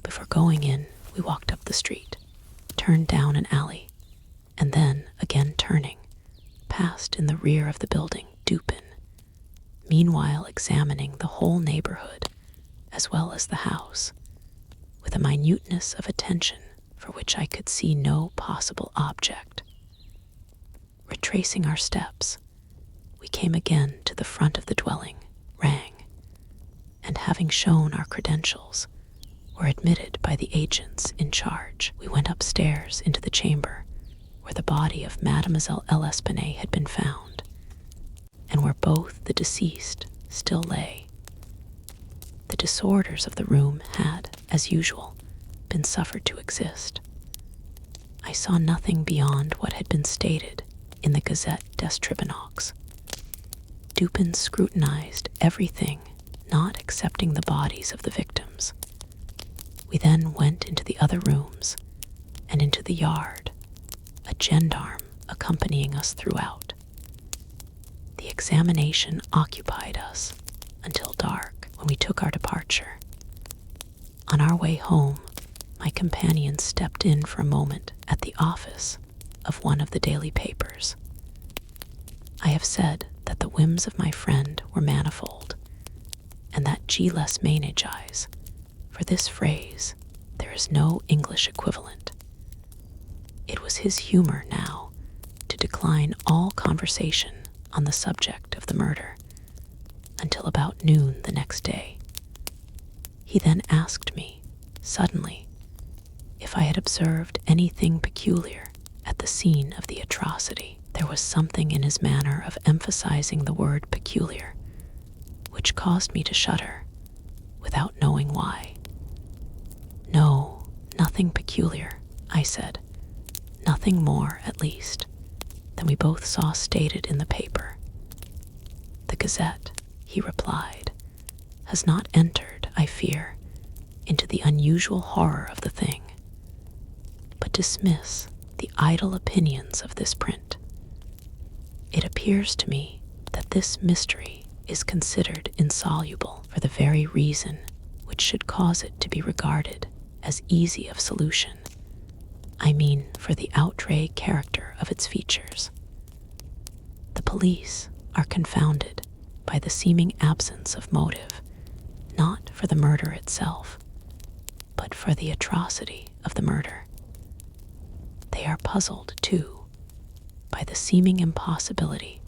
Speaker 1: Before going in, we walked up the street, turned down an alley, and then, again turning, passed in the rear of the building Dupin, meanwhile examining the whole neighborhood as well as the house, with a minuteness of attention for which I could see no possible object. Retracing our steps, we came again to the front of the dwelling, rang, and having shown our credentials, were admitted by the agents in charge. We went upstairs into the chamber where the body of Mademoiselle L'Espanaye had been found, and where both the deceased still lay. The disorders of the room had, as usual, been suffered to exist. I saw nothing beyond what had been stated in the Gazette des Tribunaux. Dupin scrutinized everything, not excepting the bodies of the victims. We then went into the other rooms and into the yard, a gendarme accompanying us throughout. The examination occupied us until dark, when we took our departure. On our way home, my companion stepped in for a moment at the office of one of the daily papers. I have said that the whims of my friend were manifold, and that G. les ménages, for this phrase there is no English equivalent. It was his humor now to decline all conversation on the subject of the murder until about noon the next day. He then asked me, suddenly, if I had observed anything peculiar at the scene of the atrocity. There was something in his manner of emphasizing the word peculiar, which caused me to shudder, without knowing why. No, nothing peculiar, I said. Nothing more, at least, than we both saw stated in the paper. The Gazette, he replied, has not entered, I fear, into the unusual horror of the thing, but dismiss the idle opinions of this print. It appears to me that this mystery is considered insoluble for the very reason which should cause it to be regarded as easy of solution. I mean, for the outre character of its features. The police are confounded by the seeming absence of motive, not for the murder itself, but for the atrocity of the murder. They are puzzled, too, by the seeming impossibility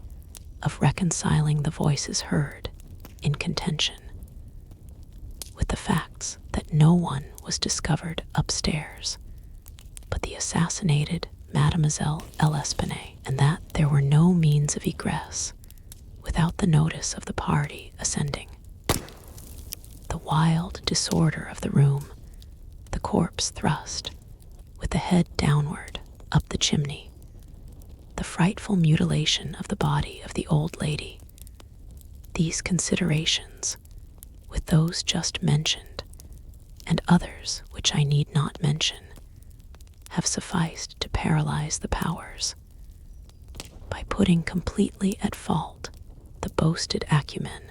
Speaker 1: of reconciling the voices heard in contention with the facts that no one was discovered upstairs but the assassinated Mademoiselle L'Espanaye, and that there were no means of egress without the notice of the party ascending. wild disorder of the room, the corpse thrust, with the head downward, up the chimney, the frightful mutilation of the body of the old lady. These considerations, with those just mentioned, and others which I need not mention, have sufficed to paralyze the powers. By putting completely at fault the boasted acumen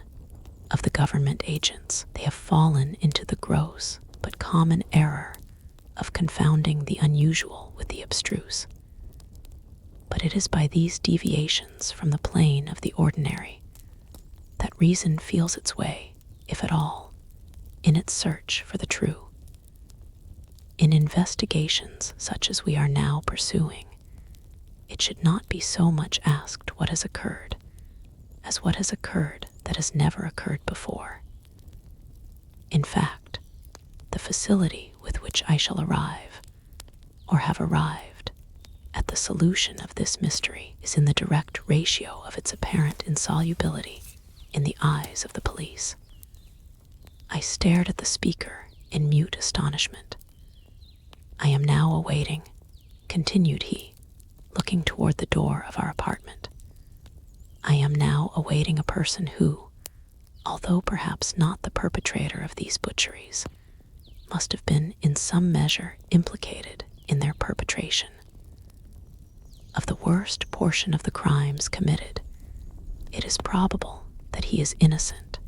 Speaker 1: of the government agents, they have fallen into the gross but common error of confounding the unusual with the abstruse. But it is by these deviations from the plane of the ordinary that reason feels its way, if at all, in its search for the true. In investigations such as we are now pursuing, it should not be so much asked what has occurred as what has occurred that has never occurred before. In fact, the facility with which I shall arrive, or have arrived, at the solution of this mystery is in the direct ratio of its apparent insolubility in the eyes of the police. I stared at the speaker in mute astonishment. I am now awaiting, continued he, looking toward the door of our apartment. I am now awaiting a person who, although perhaps not the perpetrator of these butcheries, must have been in some measure implicated in their perpetration. Of the worst portion of the crimes committed, it is probable that he is innocent.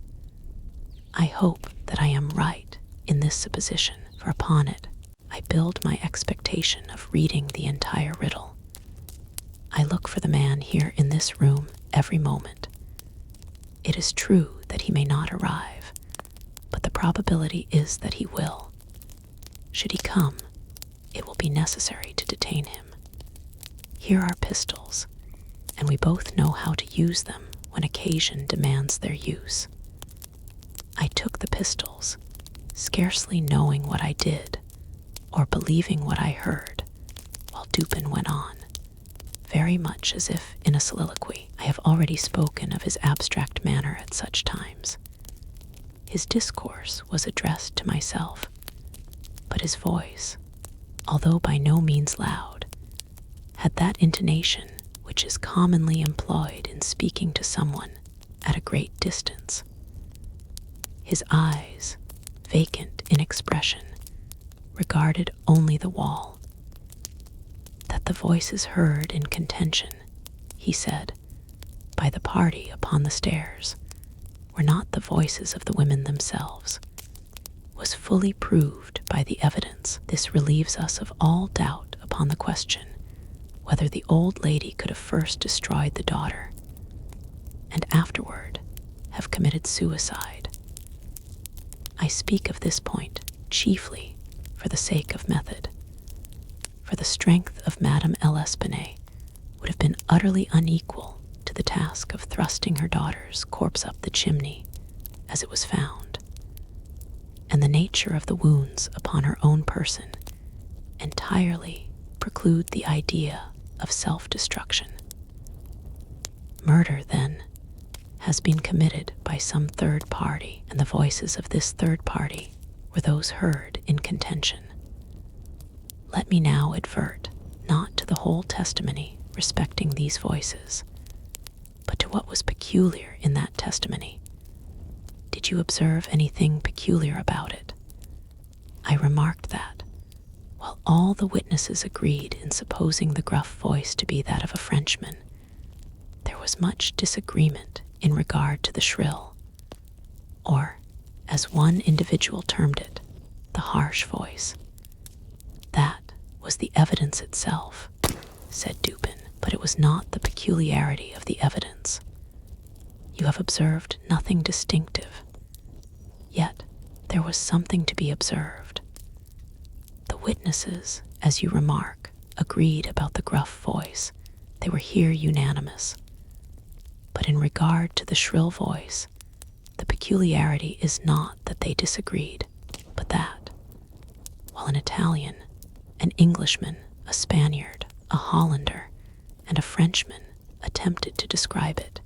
Speaker 1: I hope that I am right in this supposition, for upon it I build my expectation of reading the entire riddle. I look for the man here in this room every moment. It is true that he may not arrive, but the probability is that he will. Should he come, it will be necessary to detain him. Here are pistols, and we both know how to use them when occasion demands their use. I took the pistols, scarcely knowing what I did, or believing what I heard, while Dupin went on, very much as if in a soliloquy. I have already spoken of his abstract manner at such times. His discourse was addressed to myself, but his voice, although by no means loud, had that intonation which is commonly employed in speaking to someone at a great distance. His eyes, vacant in expression, regarded only the wall. That the voices heard in contention, he said, by the party upon the stairs, were not the voices of the women themselves, was fully proved by the evidence. This relieves us of all doubt upon the question whether the old lady could have first destroyed the daughter, and afterward have committed suicide. I speak of this point chiefly for the sake of method, for the strength of Madame L'Espanaye would have been utterly unequal to the task of thrusting her daughter's corpse up the chimney as it was found, and the nature of the wounds upon her own person entirely preclude the idea of self-destruction. Murder, then, has been committed by some third party, and the voices of this third party were those heard in contention. Let me now advert not to the whole testimony respecting these voices, but to what was peculiar in that testimony. Did you observe anything peculiar about it? I remarked that, while all the witnesses agreed in supposing the gruff voice to be that of a Frenchman, there was much disagreement in regard to the shrill, or, as one individual termed it, the harsh voice. That was the evidence itself, said Dupin, but it was not the peculiarity of the evidence. You have observed nothing distinctive, yet there was something to be observed. The witnesses, as you remark, agreed about the gruff voice. They were here unanimous. But in regard to the shrill voice, the peculiarity is not that they disagreed, but that, while an Italian, an Englishman, a Spaniard, a Hollander, and a Frenchman attempted to describe it,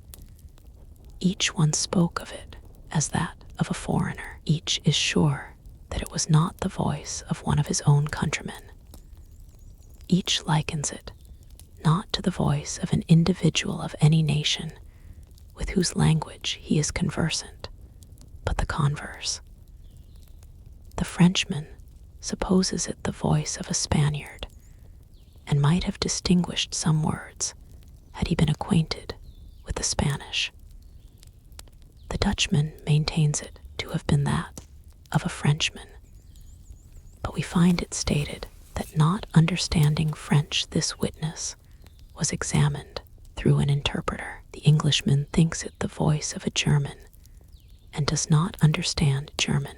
Speaker 1: each one spoke of it as that of a foreigner. Each is sure that it was not the voice of one of his own countrymen. Each likens it not to the voice of an individual of any nation with whose language he is conversant, but the converse. The Frenchman supposes it the voice of a Spaniard, and might have distinguished some words had he been acquainted with the Spanish. The Dutchman maintains it to have been that of a Frenchman, but we find it stated that, not understanding French, this witness was examined through an interpreter. The Englishman thinks it the voice of a German and does not understand German.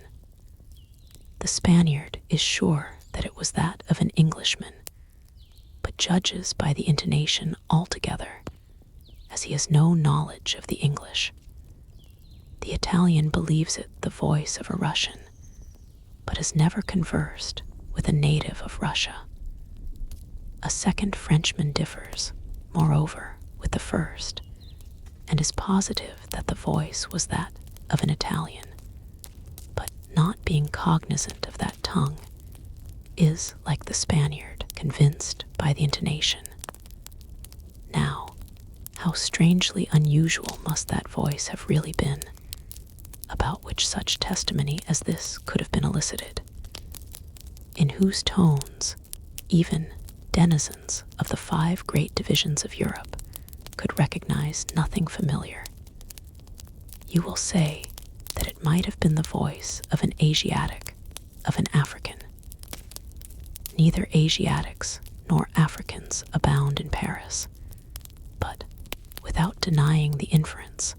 Speaker 1: The Spaniard is sure that it was that of an Englishman, but judges by the intonation altogether, as he has no knowledge of the English. The Italian believes it the voice of a Russian, but has never conversed with a native of Russia. A second Frenchman differs, moreover, with the first, and is positive that the voice was that of an Italian, but not being cognizant of that tongue, is, like the Spaniard, convinced by the intonation. Now, how strangely unusual must that voice have really been, about which such testimony as this could have been elicited, in whose tones even denizens of the 5 great divisions of Europe could recognize nothing familiar. You will say that it might have been the voice of an Asiatic, of an African. Neither Asiatics nor Africans abound in Paris, but without denying the inference,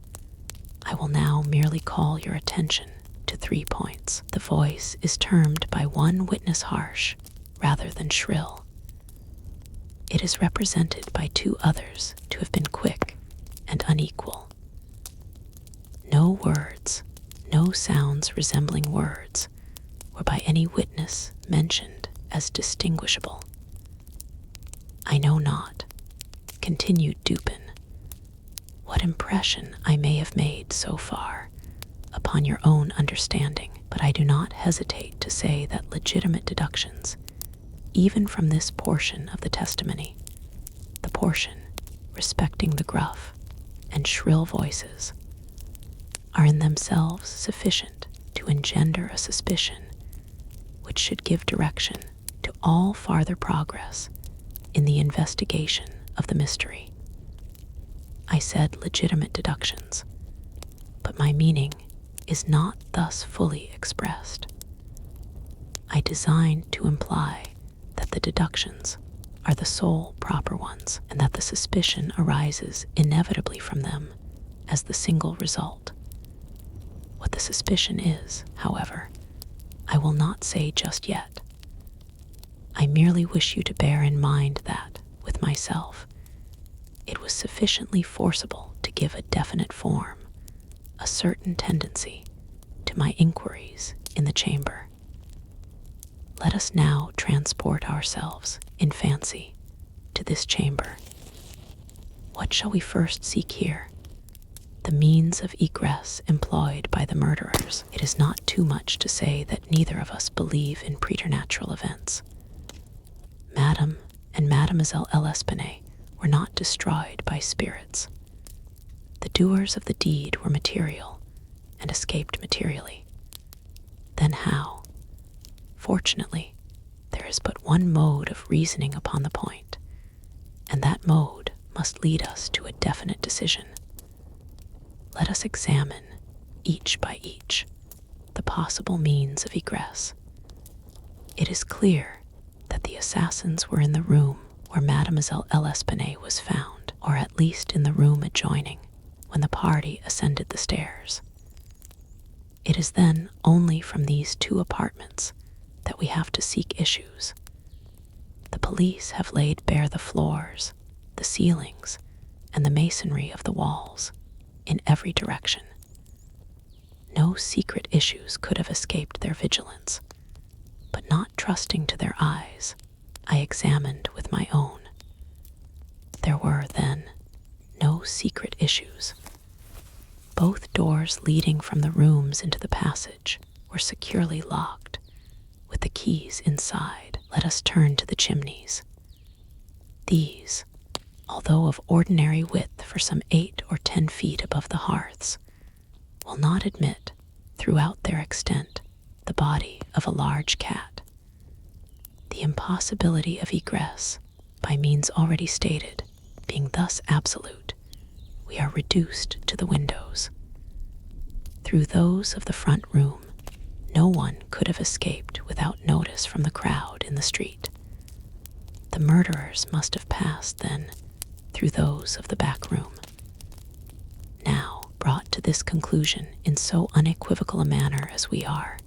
Speaker 1: I will now merely call your attention to 3 points. The voice is termed by one witness harsh rather than shrill. It is represented by 2 others to have been quick and unequal. No words, no sounds resembling words, were by any witness mentioned as distinguishable. I know not, continued Dupin, what impression I may have made so far upon your own understanding, but I do not hesitate to say that legitimate deductions, even from this portion of the testimony, the portion respecting the gruff and shrill voices, are in themselves sufficient to engender a suspicion which should give direction to all farther progress in the investigation of the mystery. I said legitimate deductions, but my meaning is not thus fully expressed. I designed to imply that the deductions are the sole proper ones, and that the suspicion arises inevitably from them as the single result. What the suspicion is, however, I will not say just yet. I merely wish you to bear in mind that, with myself, it was sufficiently forcible to give a definite form, a certain tendency, to my inquiries in the chamber. Let us now transport ourselves, in fancy, to this chamber. What shall we first seek here? The means of egress employed by the murderers. It is not too much to say that neither of us believe in preternatural events. Madame and Mademoiselle L'Espanaye were not destroyed by spirits. The doers of the deed were material and escaped materially. Then how? Fortunately, there is but one mode of reasoning upon the point, and that mode must lead us to a definite decision. Let us examine, each by each, the possible means of egress. It is clear that the assassins were in the room where Mademoiselle L'Espanaye was found, or at least in the room adjoining, when the party ascended the stairs. It is then only from these 2 apartments that we have to seek issues. The police have laid bare the floors, the ceilings, and the masonry of the walls, in every direction. No secret issues could have escaped their vigilance, but not trusting to their eyes, I examined with my own. There were, then, no secret issues, Both doors leading from the rooms into the passage were securely locked, with the keys inside. Let us turn to the chimneys. These, although of ordinary width for some 8 or 10 feet above the hearths, will not admit, throughout their extent, the body of a large cat. The impossibility of egress, by means already stated, being thus absolute, we are reduced to the windows. Through those of the front room, no one could have escaped without notice from the crowd in the street. The murderers must have passed, then, through those of the back room. Now, brought to this conclusion in so unequivocal a manner as we are,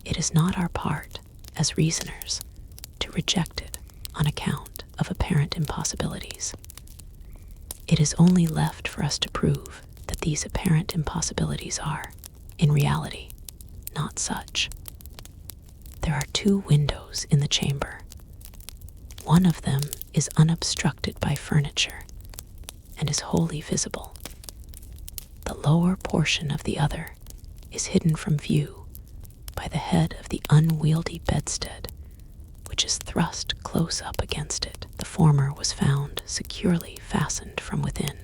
Speaker 1: it is not our part, as reasoners, to reject it on account of apparent impossibilities. It is only left for us to prove that these apparent impossibilities are, in reality, not such. There are 2 windows in the chamber. One of them is unobstructed by furniture and is wholly visible. The lower portion of the other is hidden from view by the head of the unwieldy bedstead, which is thrust close up against it. The former was found securely fastened from within.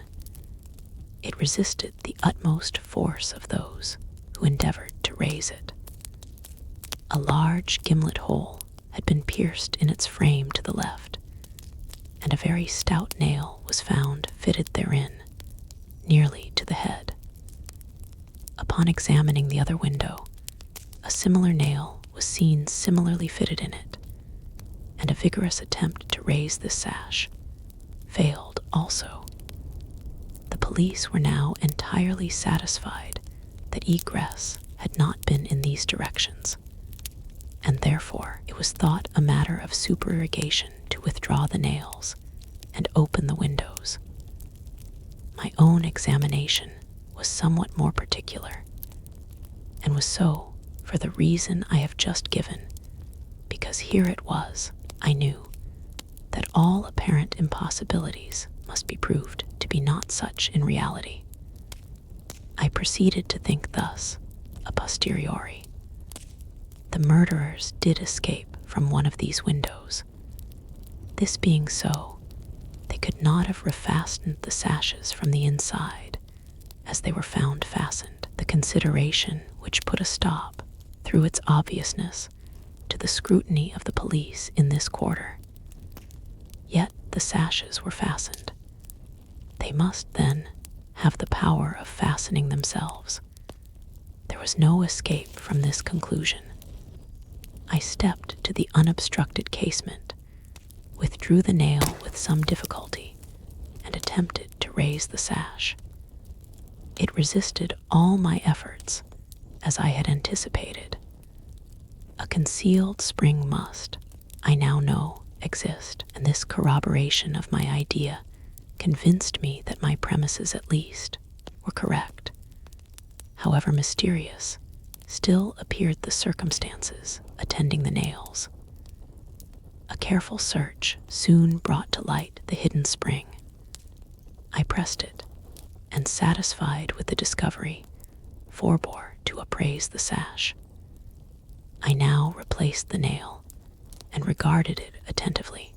Speaker 1: It resisted the utmost force of those who endeavored to raise it. A large gimlet hole had been pierced in its frame to the left, and a very stout nail was found fitted therein, nearly to the head. Upon examining the other window, a similar nail was seen similarly fitted in it, and a vigorous attempt to raise this sash failed also. The police were now entirely satisfied that egress had not been in these directions, and therefore it was thought a matter of supererogation to withdraw the nails and open the windows. My own examination was somewhat more particular, and was so for the reason I have just given, because here it was, I knew, that all apparent impossibilities must be proved to be not such in reality. I proceeded to think thus, a posteriori. The murderers did escape from one of these windows. This being so, they could not have refastened the sashes from the inside, as they were found fastened. The consideration which put a stop, through its obviousness, to the scrutiny of the police in this quarter. Yet the sashes were fastened. They must, then, have the power of fastening themselves. There was no escape from this conclusion. I stepped to the unobstructed casement, withdrew the nail with some difficulty, and attempted to raise the sash. It resisted all my efforts, as I had anticipated. A concealed spring must, I now know, exist, and this corroboration of my idea convinced me that my premises at least were correct. However mysterious, still appeared the circumstances attending the nails. A careful search soon brought to light the hidden spring. I pressed it, and satisfied with the discovery, forbore to appraise the sash. I now replaced the nail, and regarded it attentively.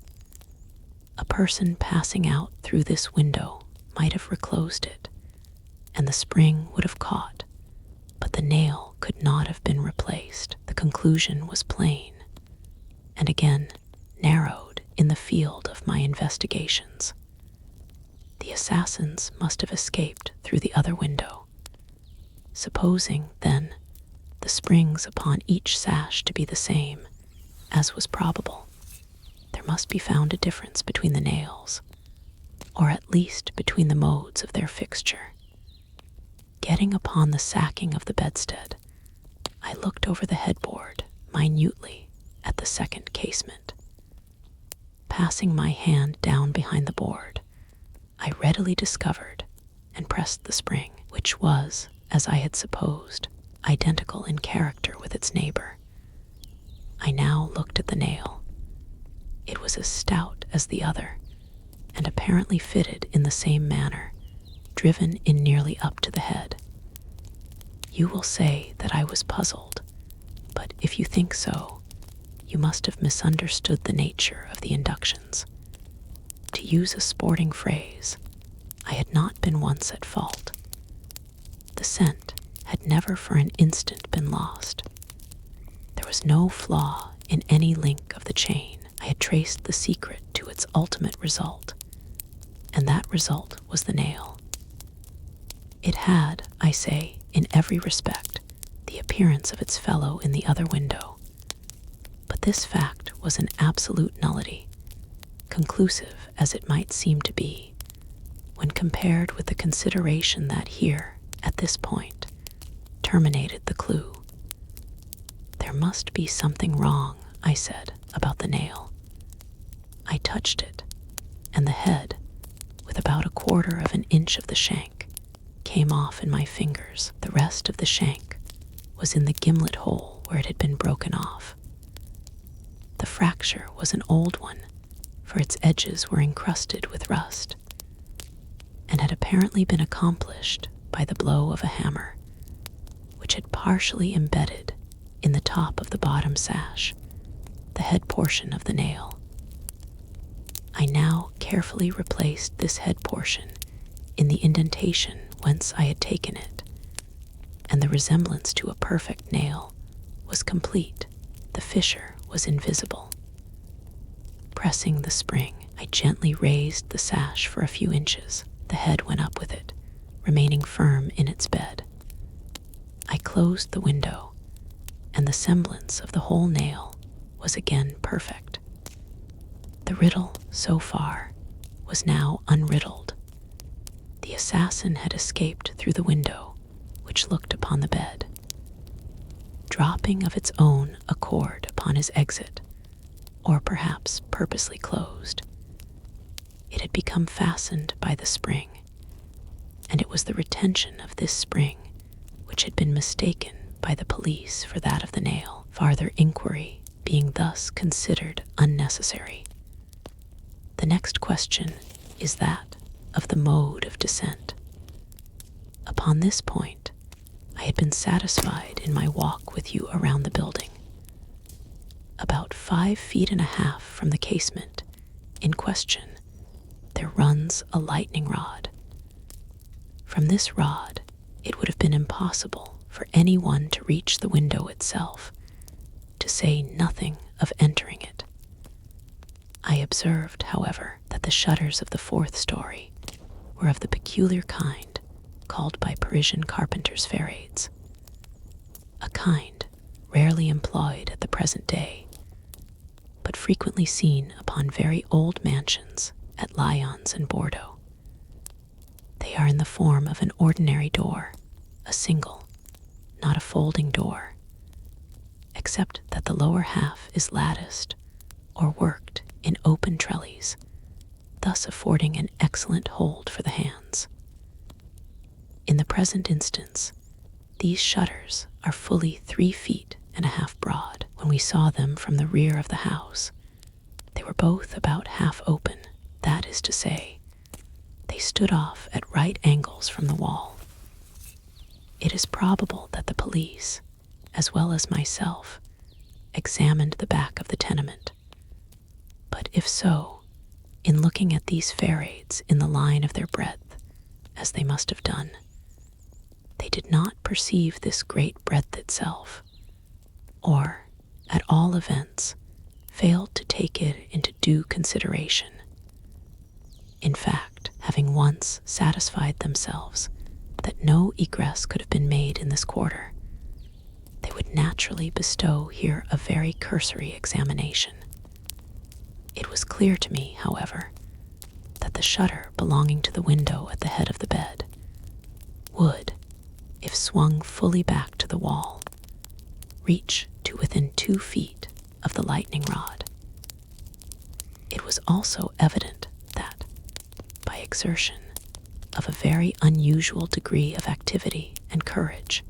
Speaker 1: A person passing out through this window might have reclosed it, and the spring would have caught, but the nail could not have been replaced. The conclusion was plain, and again narrowed in the field of my investigations. The assassins must have escaped through the other window. Supposing, then, the springs upon each sash to be the same, as was probable, there must be found a difference between the nails, or at least between the modes of their fixture. Getting upon the sacking of the bedstead, I looked over the headboard minutely at the second casement. Passing my hand down behind the board, I readily discovered and pressed the spring, which was, as I had supposed, identical in character with its neighbor. I now looked at the nail. It was as stout as the other, and apparently fitted in the same manner, driven in nearly up to the head. You will say that I was puzzled, but if you think so, you must have misunderstood the nature of the inductions. To use a sporting phrase, I had not been once at fault. The scent had never for an instant been lost. There was no flaw in any link of the chain. I had traced the secret to its ultimate result, and that result was the nail. It had, I say, in every respect, the appearance of its fellow in the other window. But this fact was an absolute nullity, conclusive as it might seem to be, when compared with the consideration that here, at this point, terminated the clue. There must be something wrong, I said, about the nail. I touched it, and the head, with about 1/4 of an inch of the shank, came off in my fingers. The rest of the shank was in the gimlet hole where it had been broken off. The fracture was an old one, for its edges were encrusted with rust, and had apparently been accomplished by the blow of a hammer, which had partially embedded in the top of the bottom sash, the head portion of the nail. I now carefully replaced this head portion in the indentation whence I had taken it, and the resemblance to a perfect nail was complete. The fissure was invisible. Pressing the spring, I gently raised the sash for a few inches. The head went up with it, remaining firm in its bed. I closed the window, and the semblance of the whole nail was again perfect. The riddle, so far, was now unriddled. The assassin had escaped through the window, which looked upon the bed. Dropping of its own accord upon his exit, or perhaps purposely closed, it had become fastened by the spring, and it was the retention of this spring which had been mistaken by the police for that of the nail, farther inquiry being thus considered unnecessary. The next question is that of the mode of descent. Upon this point, I had been satisfied in my walk with you around the building. About 5.5 feet from the casement in question, there runs a lightning rod. From this rod, it would have been impossible for anyone to reach the window itself, to say nothing of entering it. I observed, however, that the shutters of the 4th story were of the peculiar kind called by Parisian carpenters ferrades, a kind rarely employed at the present day, but frequently seen upon very old mansions at Lyons and Bordeaux. They are in the form of an ordinary door, a single, not a folding door, except that the lower half is latticed or worked in open trellies, thus affording an excellent hold for the hands. In the present instance, these shutters are fully 3.5 feet broad. When we saw them from the rear of the house, they were both about half open, that is to say, they stood off at right angles from the wall. It is probable that the police, as well as myself, examined the back of the tenement. But if so, in looking at these ferrades in the line of their breadth, as they must have done, they did not perceive this great breadth itself, or, at all events, failed to take it into due consideration. In fact, having once satisfied themselves that no egress could have been made in this quarter, they would naturally bestow here a very cursory examination. It was clear to me, however, that the shutter belonging to the window at the head of the bed would, if swung fully back to the wall, reach to within 2 feet of the lightning rod. It was also evident that, by exertion of a very unusual degree of activity and courage,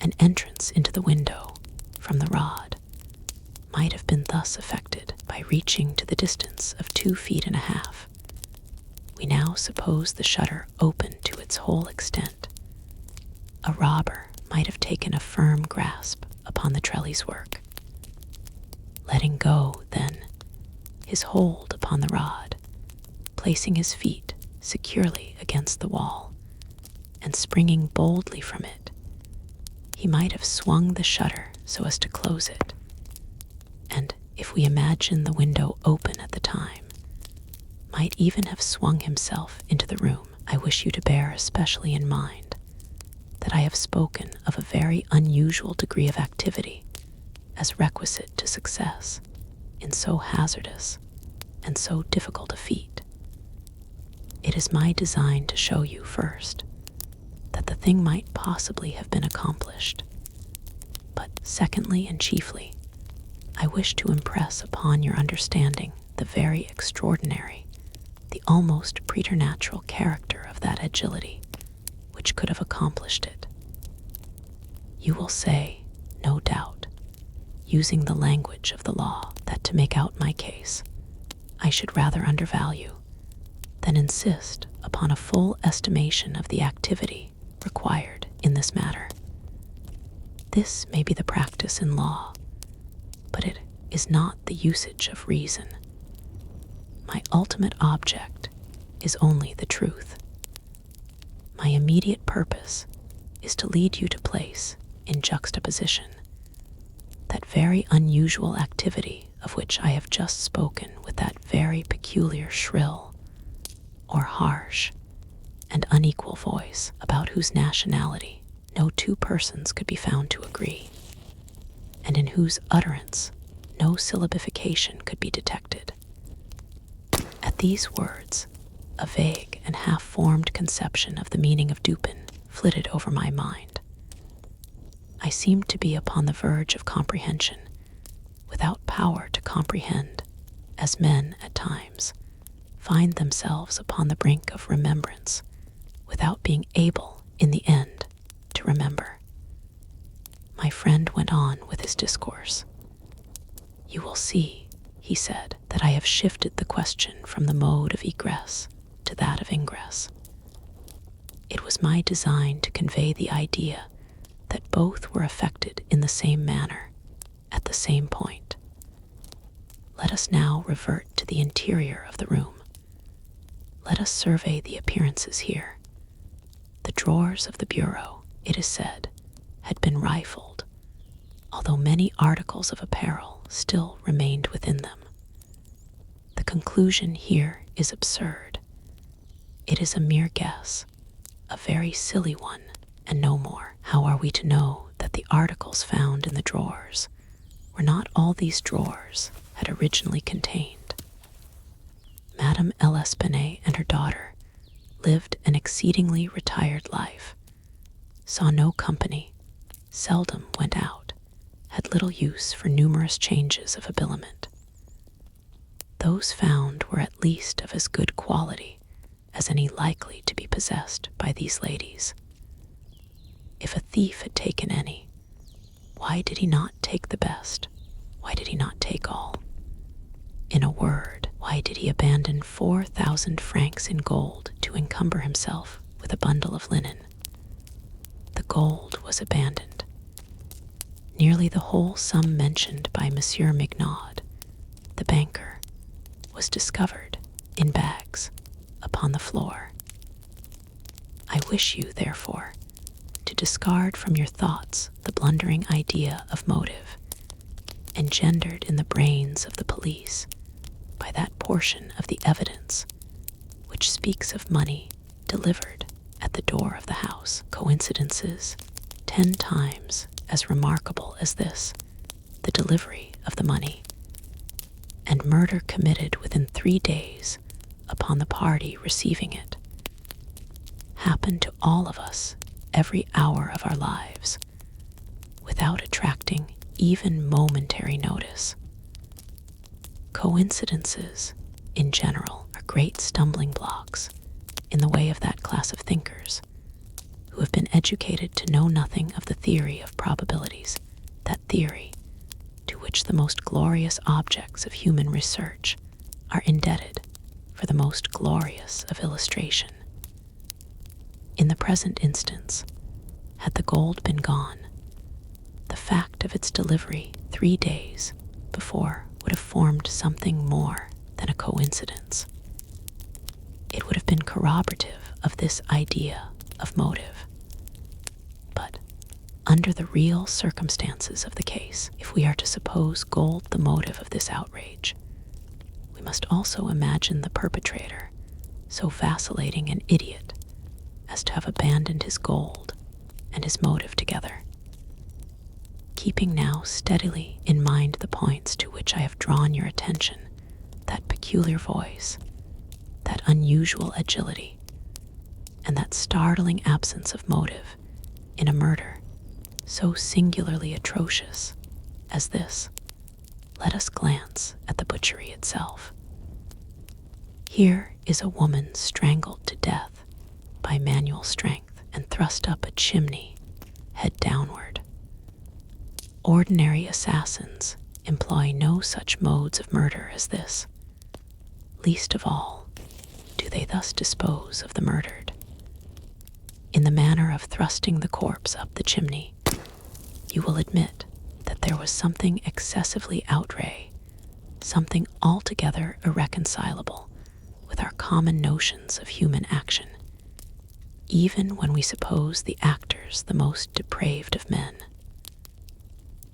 Speaker 1: an entrance into the window from the rod might have been thus effected by reaching to the distance of 2.5 feet, We now suppose the shutter open to its whole extent. A robber might have taken a firm grasp upon the trellis work, letting go, then, his hold upon the rod, placing his feet securely against the wall, and springing boldly from it. He might have swung the shutter so as to close it, and, if we imagine the window open at the time, might even have swung himself into the room. I wish you to bear especially in mind that I have spoken of a very unusual degree of activity as requisite to success in so hazardous and so difficult a feat. It is my design to show you first that the thing might possibly have been accomplished, but secondly and chiefly, I wish to impress upon your understanding the very extraordinary, the almost preternatural character of that agility which could have accomplished it. You will say, no doubt, using the language of the law, that to make out my case, I should rather undervalue than insist upon a full estimation of the activity required in this matter. This may be the practice in law, but it is not the usage of reason. My ultimate object is only the truth. My immediate purpose is to lead you to place in juxtaposition that very unusual activity of which I have just spoken with that very peculiar shrill or harsh and unequal voice about whose nationality no two persons could be found to agree, and in whose utterance no syllabification could be detected. At these words, a vague and half-formed conception of the meaning of Dupin flitted over my mind. I seemed to be upon the verge of comprehension, without power to comprehend, as men at times find themselves upon the brink of remembrance, without being able, in the end, to remember. My friend went on with his discourse. You will see, he said, that I have shifted the question from the mode of egress to that of ingress. It was my design to convey the idea that both were affected in the same manner, at the same point. Let us now revert to the interior of the room. Let us survey the appearances here. The drawers of the bureau, it is said, had been rifled, although many articles of apparel still remained within them. The conclusion here is absurd. It is a mere guess, a very silly one, and no more. How are we to know that the articles found in the drawers were not all these drawers had originally contained? Madame L'Espanaye and her daughter lived an exceedingly retired life, saw no company, seldom went out, had little use for numerous changes of habiliment. Those found were at least of as good quality as any likely to be possessed by these ladies. If a thief had taken any, why did he not take the best? Why did he not take all? In a word, why did he abandon 4,000 francs in gold to encumber himself with a bundle of linen? The gold was abandoned. Nearly the whole sum mentioned by Monsieur Mignaud, the banker, was discovered in bags upon the floor. I wish you, therefore, to discard from your thoughts the blundering idea of motive engendered in the brains of the police by that portion of the evidence which speaks of money delivered at the door of the house. Coincidences 10 times as remarkable as this, the delivery of the money, and murder committed within 3 days upon the party receiving it, happen to all of us every hour of our lives, without attracting even momentary notice. Coincidences, in general, are great stumbling blocks in the way of that class of thinkers who have been educated to know nothing of the theory of probabilities, that theory to which the most glorious objects of human research are indebted for the most glorious of illustration. In the present instance, had the gold been gone, the fact of its delivery 3 days before would have formed something more than a coincidence. It would have been corroborative of this idea of motive. But under the real circumstances of the case, if we are to suppose gold the motive of this outrage, we must also imagine the perpetrator so vacillating an idiot as to have abandoned his gold and his motive together. Keeping now steadily in mind the points to which I have drawn your attention, that peculiar voice, that unusual agility, and that startling absence of motive in a murder so singularly atrocious as this, let us glance at the butchery itself. Here is a woman strangled to death by manual strength and thrust up a chimney, head downward. Ordinary assassins employ no such modes of murder as this. Least of all do they thus dispose of the murdered. In the manner of thrusting the corpse up the chimney, you will admit that there was something excessively outre, something altogether irreconcilable with our common notions of human action, even when we suppose the actors the most depraved of men.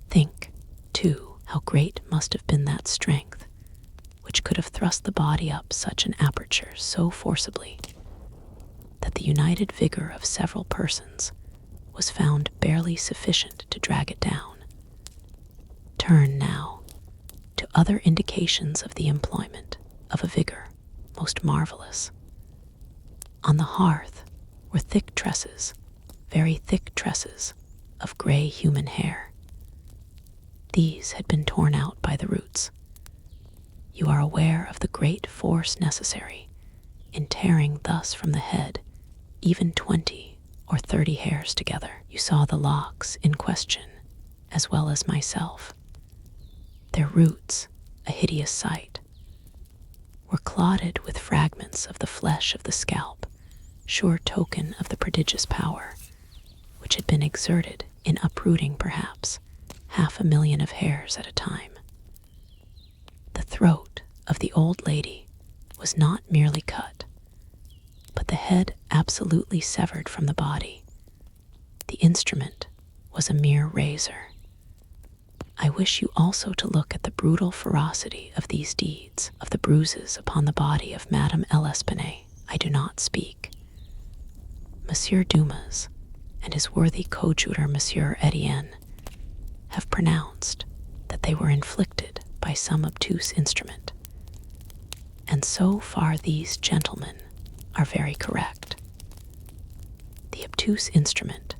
Speaker 1: Think, too, how great must have been that strength which could have thrust the body up such an aperture so forcibly that the united vigor of several persons was found barely sufficient to drag it down. Turn now to other indications of the employment of a vigor most marvelous. On the hearth were thick tresses, very thick tresses of gray human hair. These had been torn out by the roots. You are aware of the great force necessary in tearing thus from the head even 20 or 30 hairs together. You saw the locks in question, as well as myself. Their roots, a hideous sight, were clotted with fragments of the flesh of the scalp, sure token of the prodigious power which had been exerted in uprooting perhaps 500,000 of hairs at a time. The throat of the old lady was not merely cut, but the head absolutely severed from the body. The instrument was a mere razor. I wish you also to look at the brutal ferocity of these deeds. Of the bruises upon the body of Madame L'Espanaye I do not speak. Monsieur Dumas and his worthy coadjutor Monsieur Etienne have pronounced that they were inflicted by some obtuse instrument, and so far these gentlemen are very correct. The obtuse instrument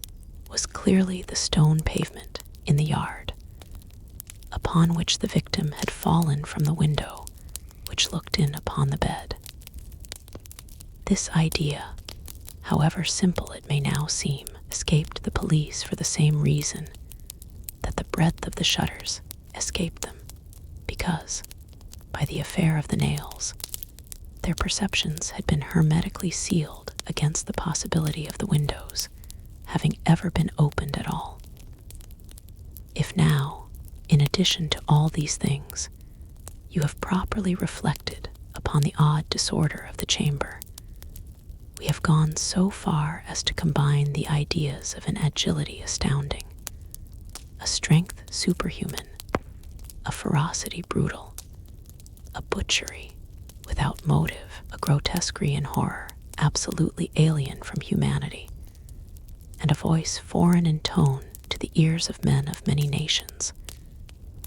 Speaker 1: was clearly the stone pavement in the yard, upon which the victim had fallen from the window which looked in upon the bed. This idea, however simple it may now seem, escaped the police for the same reason that the breadth of the shutters escaped them, because, by the affair of the nails, their perceptions had been hermetically sealed against the possibility of the windows having ever been opened at all. If now, in addition to all these things, you have properly reflected upon the odd disorder of the chamber, we have gone so far as to combine the ideas of an agility astounding, a strength superhuman, a ferocity brutal, a butchery without motive, a grotesquerie and horror absolutely alien from humanity, and a voice foreign in tone to the ears of men of many nations,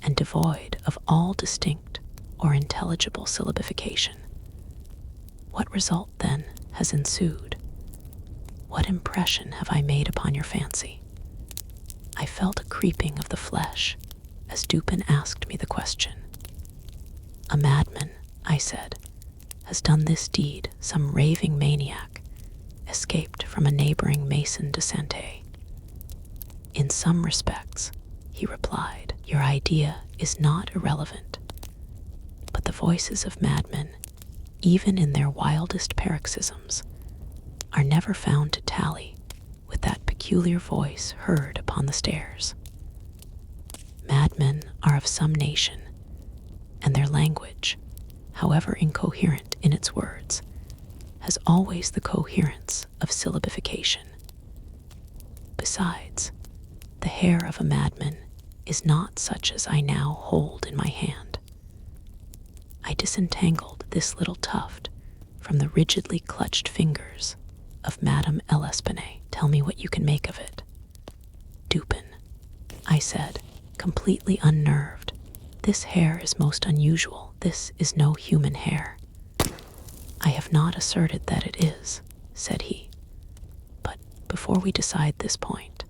Speaker 1: and devoid of all distinct or intelligible syllabification. What result, then, has ensued? What impression have I made upon your fancy? I felt a creeping of the flesh as Dupin asked me the question. A madman, I said, has done this deed. Some raving maniac escaped from a neighboring maison de santé. In some respects, he replied, your idea is not irrelevant, but the voices of madmen even in their wildest paroxysms, are never found to tally with that peculiar voice heard upon the stairs. Madmen are of some nation, and their language, however incoherent in its words, has always the coherence of syllabification. Besides, the hair of a madman is not such as I now hold in my hand. I disentangled this little tuft from the rigidly clutched fingers of Madame L'Espanaye. Tell me what you can make of it. Dupin, I said, completely unnerved. This hair is most unusual. This is no human hair. I have not asserted that it is, said he. But before we decide this point,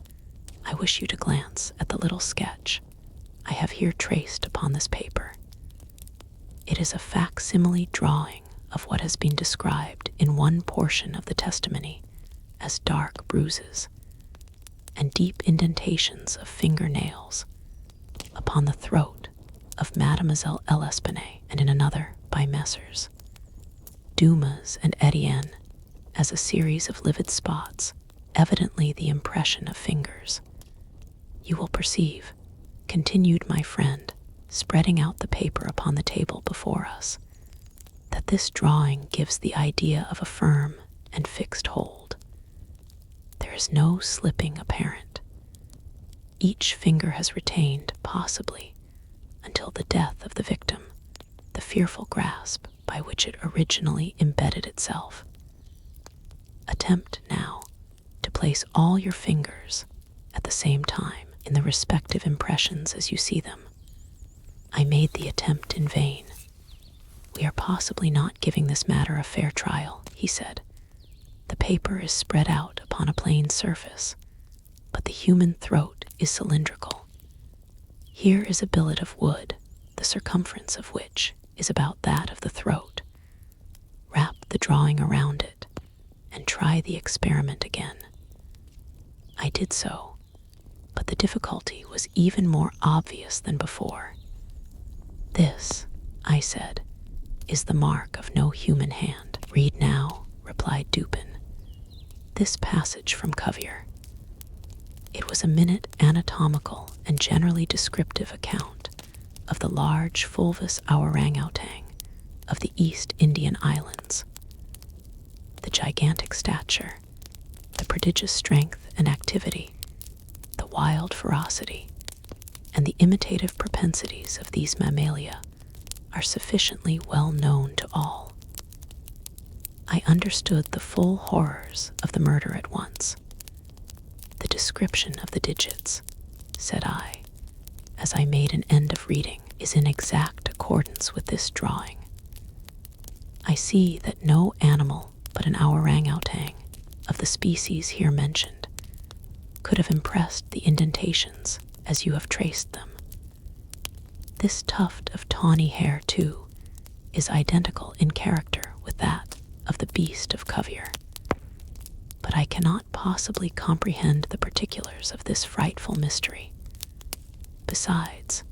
Speaker 1: I wish you to glance at the little sketch I have here traced upon this paper. It is a facsimile drawing of what has been described in one portion of the testimony as dark bruises and deep indentations of fingernails upon the throat of Mademoiselle L'Espanaye, and in another by Messrs. Dumas and Etienne as a series of livid spots, evidently the impression of fingers. You will perceive, continued my friend, spreading out the paper upon the table before us, that this drawing gives the idea of a firm and fixed hold. There is no slipping apparent. Each finger has retained, possibly, until the death of the victim, the fearful grasp by which it originally embedded itself. Attempt now to place all your fingers at the same time in the respective impressions as you see them. I made the attempt in vain. We are possibly not giving this matter a fair trial, he said. The paper is spread out upon a plain surface, but the human throat is cylindrical. Here is a billet of wood, the circumference of which is about that of the throat. Wrap the drawing around it, and try the experiment again. I did so, but the difficulty was even more obvious than before. This, I said, is the mark of no human hand. Read now, replied Dupin, this passage from Cuvier. It was a minute anatomical and generally descriptive account of the large fulvous orang-outang of the East Indian Islands. The gigantic stature, the prodigious strength and activity, the wild ferocity, and the imitative propensities of these mammalia are sufficiently well known to all. I understood the full horrors of the murder at once. The description of the digits, said I, as I made an end of reading, is in exact accordance with this drawing. I see that no animal but an orang-outang of the species here mentioned could have impressed the indentations as you have traced them. This tuft of tawny hair, too, is identical in character with that of the beast of Cuvier. But I cannot possibly comprehend the particulars of this frightful mystery. Besides,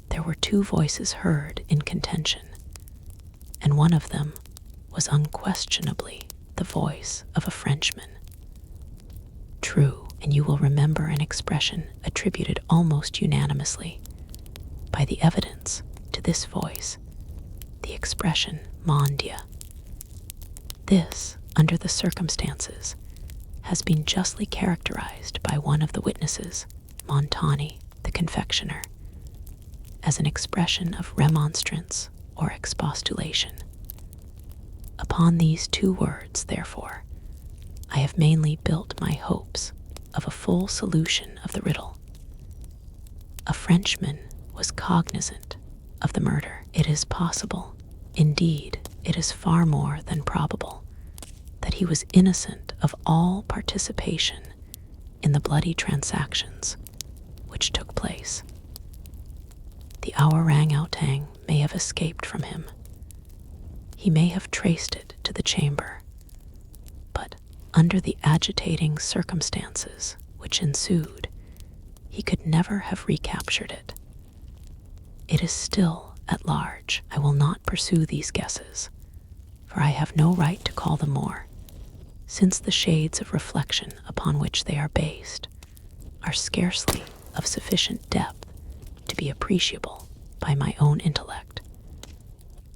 Speaker 1: there were two voices heard in contention, and one of them was unquestionably the voice of a Frenchman. True, and you will remember an expression attributed almost unanimously by the evidence to this voice, the expression mon Dieu. This, under the circumstances, has been justly characterized by one of the witnesses, Montani, the confectioner, as an expression of remonstrance or expostulation. Upon these two words, therefore, I have mainly built my hopes of a full solution of the riddle. A Frenchman was cognizant of the murder. It is possible, indeed, it is far more than probable, that he was innocent of all participation in the bloody transactions which took place. The orang-outang may have escaped from him. He may have traced it to the chamber, but under the agitating circumstances which ensued, he could never have recaptured it. It is still at large. I will not pursue these guesses, for I have no right to call them more, since the shades of reflection upon which they are based are scarcely of sufficient depth to be appreciable by my own intellect,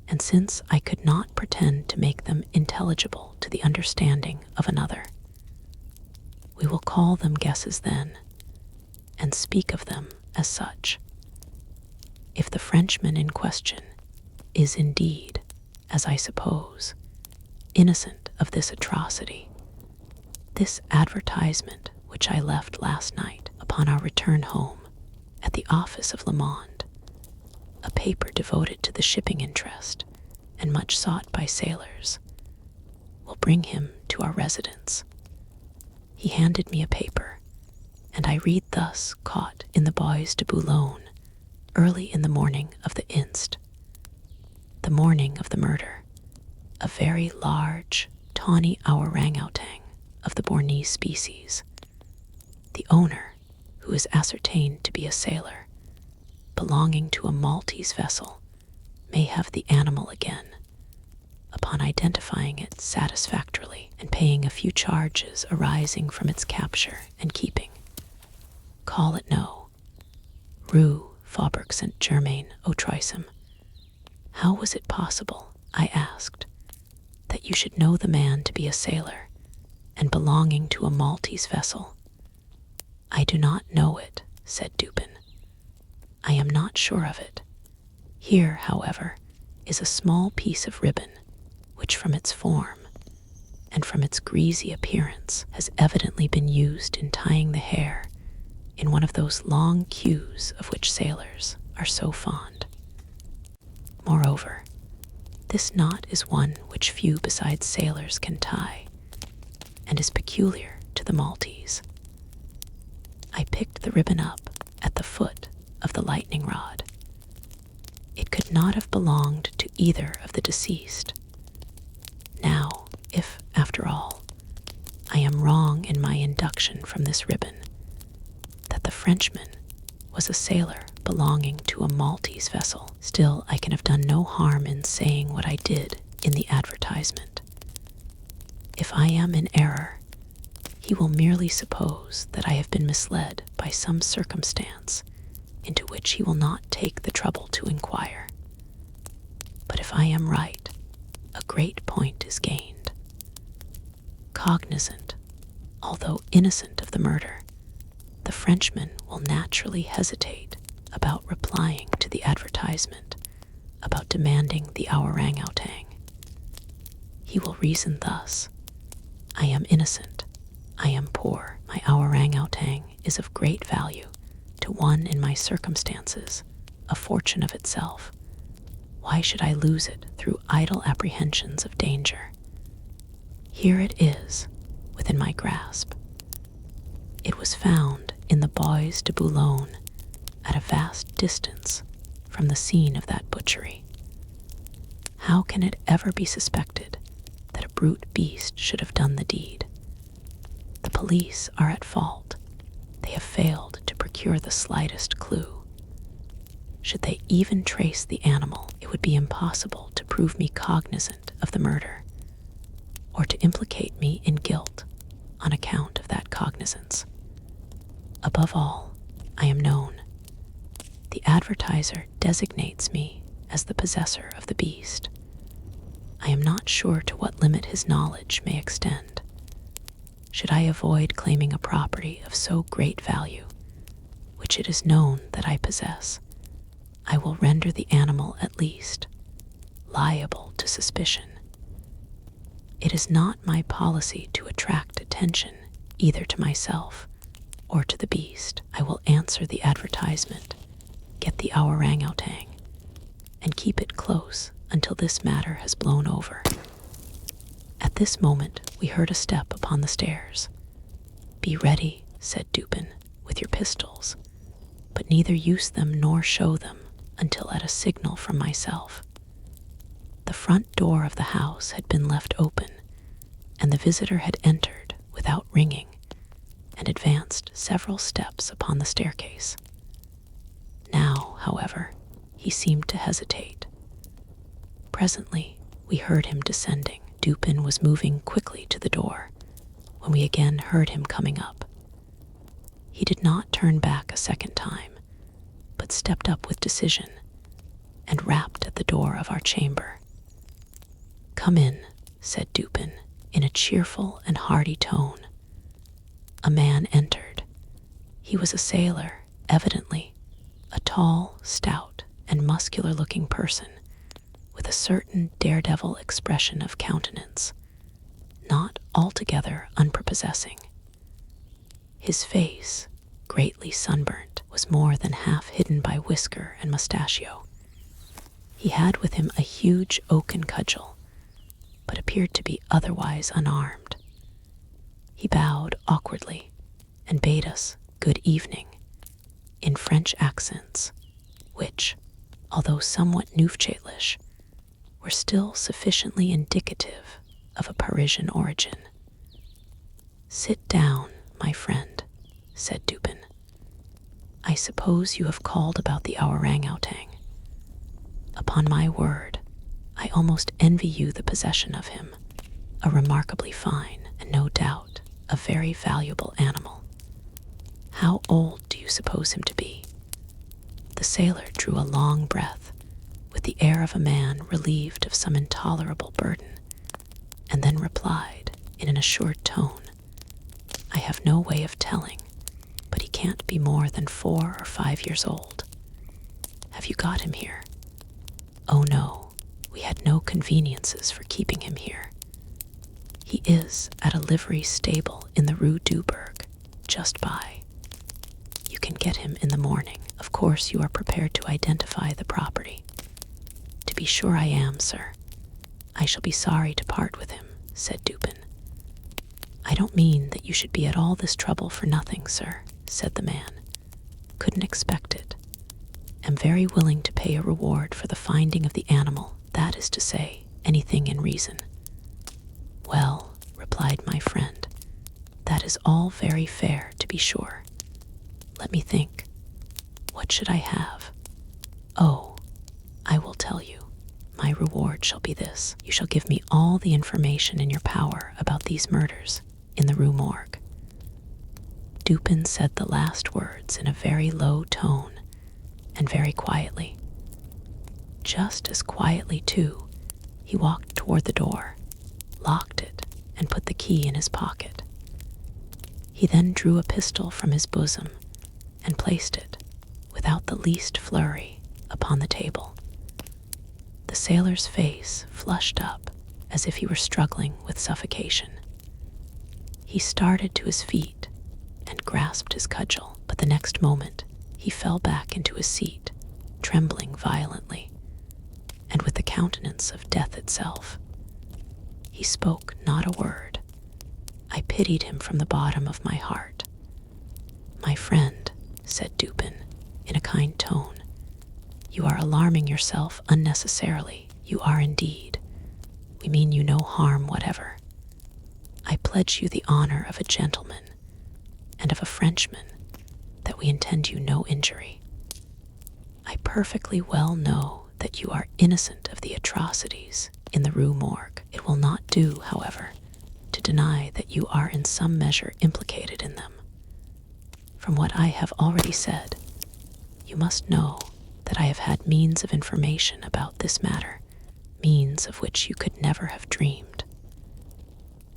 Speaker 1: and since I could not pretend to make them intelligible to the understanding of another. We will call them guesses then, and speak of them as such. If the Frenchman in question is indeed, as I suppose, innocent of this atrocity, this advertisement which I left last night upon our return home at the office of Le Monde, a paper devoted to the shipping interest and much sought by sailors, will bring him to our residence. He handed me a paper, and I read thus caught in the Bois de Boulogne early in the morning of the inst, the morning of the murder, a very large, tawny orang-outang of the Bornese species. The owner, who is ascertained to be a sailor, belonging to a Maltese vessel, may have the animal again, upon identifying it satisfactorily and paying a few charges arising from its capture and keeping. Call it no. Rue Faubourg Saint-Germain au Troisième. How was it possible, I asked, that you should know the man to be a sailor and belonging to a Maltese vessel? I do not know it, said Dupin. I am not sure of it. Here, however, is a small piece of ribbon, which from its form and from its greasy appearance has evidently been used in tying the hair in one of those long queues of which sailors are so fond. Moreover, this knot is one which few besides sailors can tie, and is peculiar to the Maltese. I picked the ribbon up at the foot of the lightning rod. It could not have belonged to either of the deceased. Now, if, after all, I am wrong in my induction from this ribbon, that the Frenchman was a sailor belonging to a Maltese vessel, still I can have done no harm in saying what I did in the advertisement. If I am in error, he will merely suppose that I have been misled by some circumstance into which he will not take the trouble to inquire. But if I am right, a great point is gained. Cognizant, although innocent of the murder, the Frenchman will naturally hesitate about replying to the advertisement, about demanding the orang-outang. He will reason thus: I am innocent, I am poor, my orang-outang is of great value to one in my circumstances, a fortune of itself. Why should I lose it through idle apprehensions of danger? Here it is, within my grasp. It was found in the Bois de Boulogne, at a vast distance from the scene of that butchery. How can it ever be suspected that a brute beast should have done the deed? The police are at fault. They have failed to procure the slightest clue. Should they even trace the animal, it would be impossible to prove me cognizant of the murder, or to implicate me in guilt on account of that cognizance. Above all, I am known. The advertiser designates me as the possessor of the beast. I am not sure to what limit his knowledge may extend. Should I avoid claiming a property of so great value, which it is known that I possess, I will render the animal at least liable to suspicion. It is not my policy to attract attention either to myself or to the beast. I will answer the advertisement, get the orang-outang, and keep it close until this matter has blown over. At this moment we heard a step upon the stairs. Be ready, said Dupin, with your pistols, but neither use them nor show them until at a signal from myself. The front door of the house had been left open, and the visitor had entered without ringing, and advanced several steps upon the staircase. Now, however, he seemed to hesitate. Presently, we heard him descending. Dupin was moving quickly to the door when we again heard him coming up. He did not turn back a second time, but stepped up with decision and rapped at the door of our chamber. "Come in," said Dupin in a cheerful and hearty tone. A man entered. He was a sailor, evidently, a tall, stout, and muscular-looking person with a certain daredevil expression of countenance, not altogether unprepossessing. His face, greatly sunburnt, was more than half hidden by whisker and mustachio. He had with him a huge oaken cudgel, but appeared to be otherwise unarmed. He bowed awkwardly and bade us good evening in French accents, which, although somewhat Neufchatelish, were still sufficiently indicative of a Parisian origin. "Sit down, my friend," said Dupin. "I suppose you have called about the orang-outang. Upon my word, I almost envy you the possession of him, a remarkably fine and no doubt a very valuable animal. How old do you suppose him to be?" The sailor drew a long breath, with the air of a man relieved of some intolerable burden, and then replied in an assured tone, "I have no way of telling, but he can't be more than 4 or 5 years old. Have you got him here?" "Oh no, we had no conveniences for keeping him here. He is at a livery stable in the Rue Morgue, just by. You can get him in the morning. Of course you are prepared to identify the property." "To be sure I am, sir. I shall be sorry to part with him," said Dupin. "I don't mean that you should be at all this trouble for nothing, sir," said the man. "Couldn't expect it. Am very willing to pay a reward for the finding of the animal, that is to say, anything in reason." "Well," replied my friend, "that is all very fair, to be sure. Let me think. What should I have? Oh, I will tell you. My reward shall be this. You shall give me all the information in your power about these murders in the Rue Morgue." Dupin said the last words in a very low tone and very quietly. Just as quietly, too, he walked toward the door, locked it, and put the key in his pocket. He then drew a pistol from his bosom and placed it, without the least flurry, upon the table. The sailor's face flushed up as if he were struggling with suffocation. He started to his feet and grasped his cudgel, but the next moment he fell back into his seat, trembling violently, and with the countenance of death itself. He spoke not a word. I pitied him from the bottom of my heart. "My friend," said Dupin, in a kind tone, "you are alarming yourself unnecessarily. You are indeed. We mean you no harm whatever. I pledge you the honor of a gentleman and of a Frenchman that we intend you no injury. I perfectly well know that you are innocent of the atrocities in the Rue Morgue. It will not do, however, to deny that you are in some measure implicated in them. From what I have already said, you must know that I have had means of information about this matter, means of which you could never have dreamed.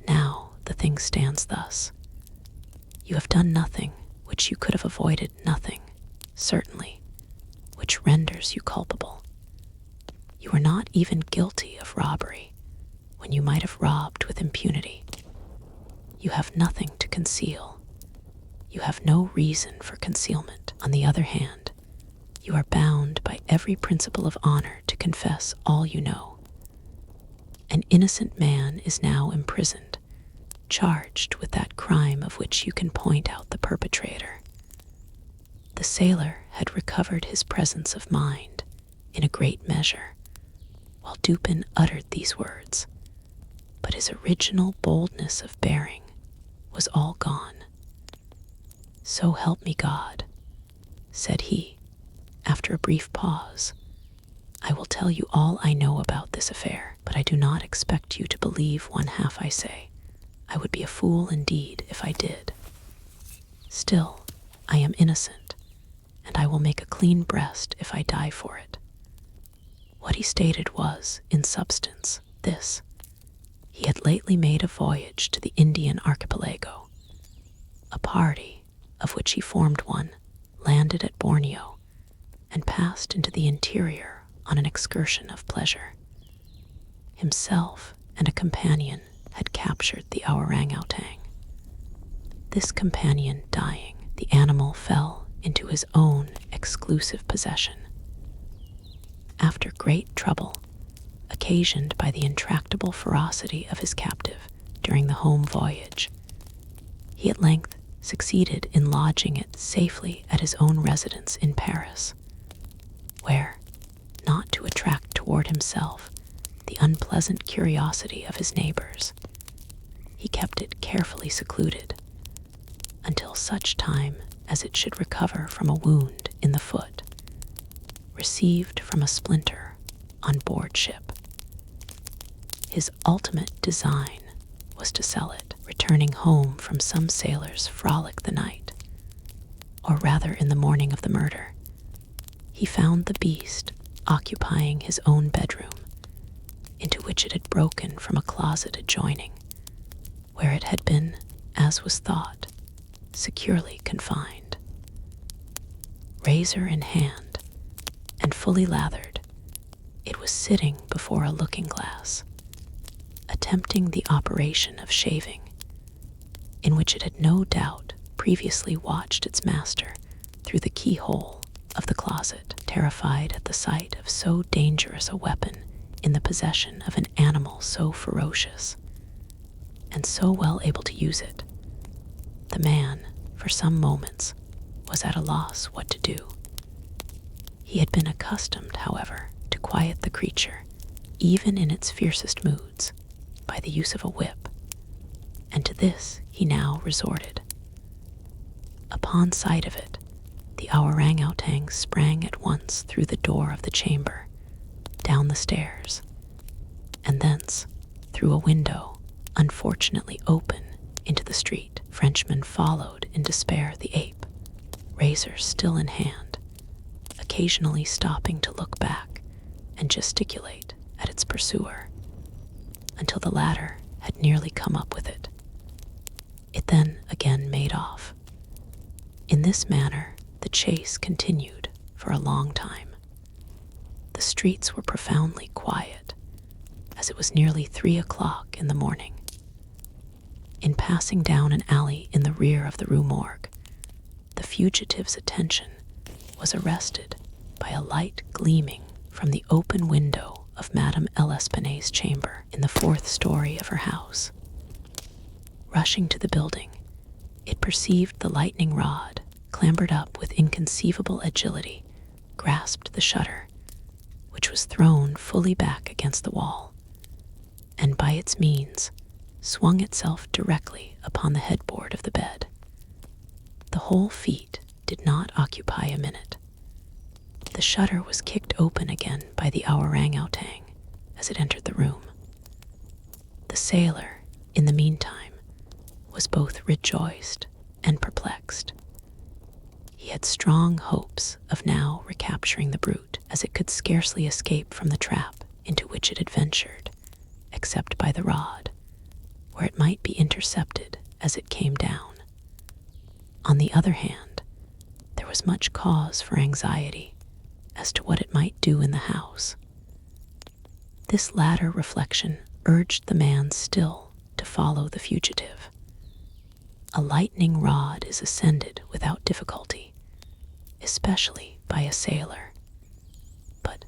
Speaker 1: Now the thing stands thus. You have done nothing which you could have avoided, nothing, certainly, which renders you culpable. You are not even guilty of robbery, when you might have robbed with impunity. You have nothing to conceal. You have no reason for concealment. On the other hand, you are bound by every principle of honor to confess all you know. An innocent man is now imprisoned, charged with that crime of which you can point out the perpetrator." The sailor had recovered his presence of mind in a great measure while Dupin uttered these words, but his original boldness of bearing was all gone. "So help me God," said he, after a brief pause, I will tell you all I know about this affair, but I do not expect you to believe one half I say. I would be a fool indeed if I did. Still, I am innocent, and I will make a clean breast if I die for it. What he stated was, in substance, this. He had lately made a voyage to the Indian archipelago. A party, of which he formed one, landed at Borneo and passed into the interior on an excursion of pleasure. Himself and a companion had captured the orangutan. This companion dying, the animal fell into his own exclusive possession. After great trouble, occasioned by the intractable ferocity of his captive during the home voyage, he at length succeeded in lodging it safely at his own residence in Paris, where, not to attract toward himself the unpleasant curiosity of his neighbors, he kept it carefully secluded until such time as it should recover from a wound in the foot, received from a splinter on board ship. His ultimate design was to sell it, returning home from some sailor's frolic the night, or rather in the morning of the murder. He found the beast occupying his own bedroom, into which it had broken from a closet adjoining, where it had been, as was thought, securely confined. Razor in hand, and fully lathered, it was sitting before a looking-glass, attempting the operation of shaving, in which it had no doubt previously watched its master through the keyhole of the closet, terrified at the sight of so dangerous a weapon in the possession of an animal so ferocious, and so well able to use it. The man, for some moments, was at a loss what to do. He had been accustomed, however, to quiet the creature, even in its fiercest moods, by the use of a whip, and to this he now resorted. Upon sight of it, the orangutan sprang at once through the door of the chamber, down the stairs, and thence through a window, unfortunately open, into the street. Frenchmen followed in despair the ape, razor still in hand, occasionally stopping to look back and gesticulate at its pursuer, until the latter had nearly come up with it. It then again made off. In this manner, the chase continued for a long time. The streets were profoundly quiet, as it was nearly 3 o'clock in the morning. In passing down an alley in the rear of the Rue Morgue, the fugitive's attention was arrested by a light gleaming from the open window of Madame L'Espanaye's chamber in the 4th story of her house. Rushing to the building, it perceived the lightning rod, clambered up with inconceivable agility, grasped the shutter, which was thrown fully back against the wall, and by its means swung itself directly upon the headboard of the bed. The whole feat did not occupy a minute. The shutter was kicked open again by the orangutan as it entered the room. The sailor, in the meantime, was both rejoiced and perplexed. He had strong hopes of now recapturing the brute, as it could scarcely escape from the trap into which it had ventured, except by the rod, where it might be intercepted as it came down. On the other hand, there was much cause for anxiety as to what it might do in the house. This latter reflection urged the man still to follow the fugitive. A lightning rod is ascended without difficulty, especially by a sailor. But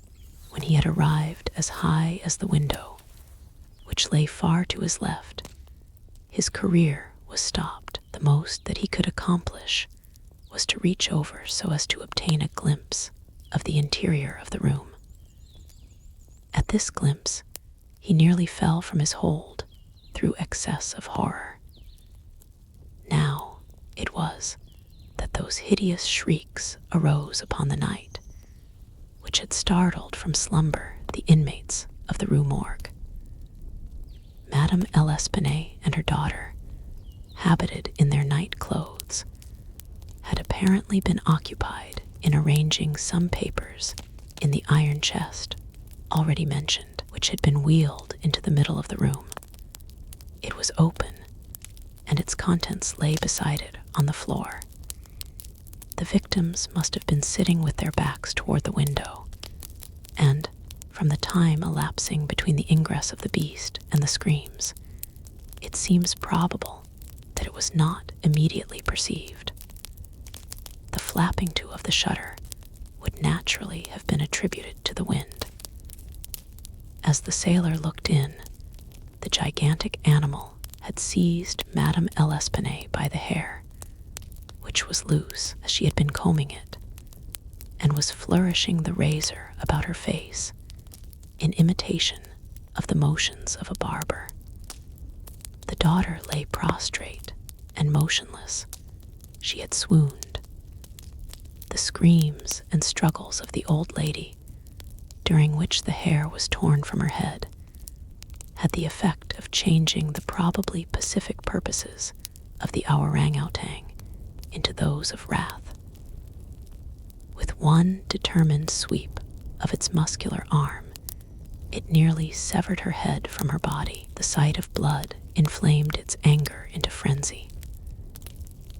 Speaker 1: when he had arrived as high as the window, which lay far to his left, his career was stopped. The most that he could accomplish was to reach over so as to obtain a glimpse of the interior of the room. At this glimpse, he nearly fell from his hold through excess of horror. Now it was that those hideous shrieks arose upon the night, which which had startled from slumber the inmates of the Rue Morgue. Madame L'Espanaye and her daughter, habited in their night clothes, had apparently been occupied in arranging some papers in the iron chest already mentioned, which had been wheeled into the middle of the room. It was open, and its contents lay beside it on the floor. The victims must have been sitting with their backs toward the window, and, from the time elapsing between the ingress of the beast and the screams, it seems probable that it was not immediately perceived. The flapping to of the shutter would naturally have been attributed to the wind. As the sailor looked in, the gigantic animal had seized Madame L'Espanaye by the hair, which was loose as she had been combing it, and was flourishing the razor about her face in imitation of the motions of a barber. The daughter lay prostrate and motionless. She had swooned. The screams and struggles of the old lady, during which the hair was torn from her head, had the effect of changing the probably pacific purposes of the ourang-outang into those of wrath. With one determined sweep of its muscular arm, it nearly severed her head from her body. The sight of blood inflamed its anger into frenzy.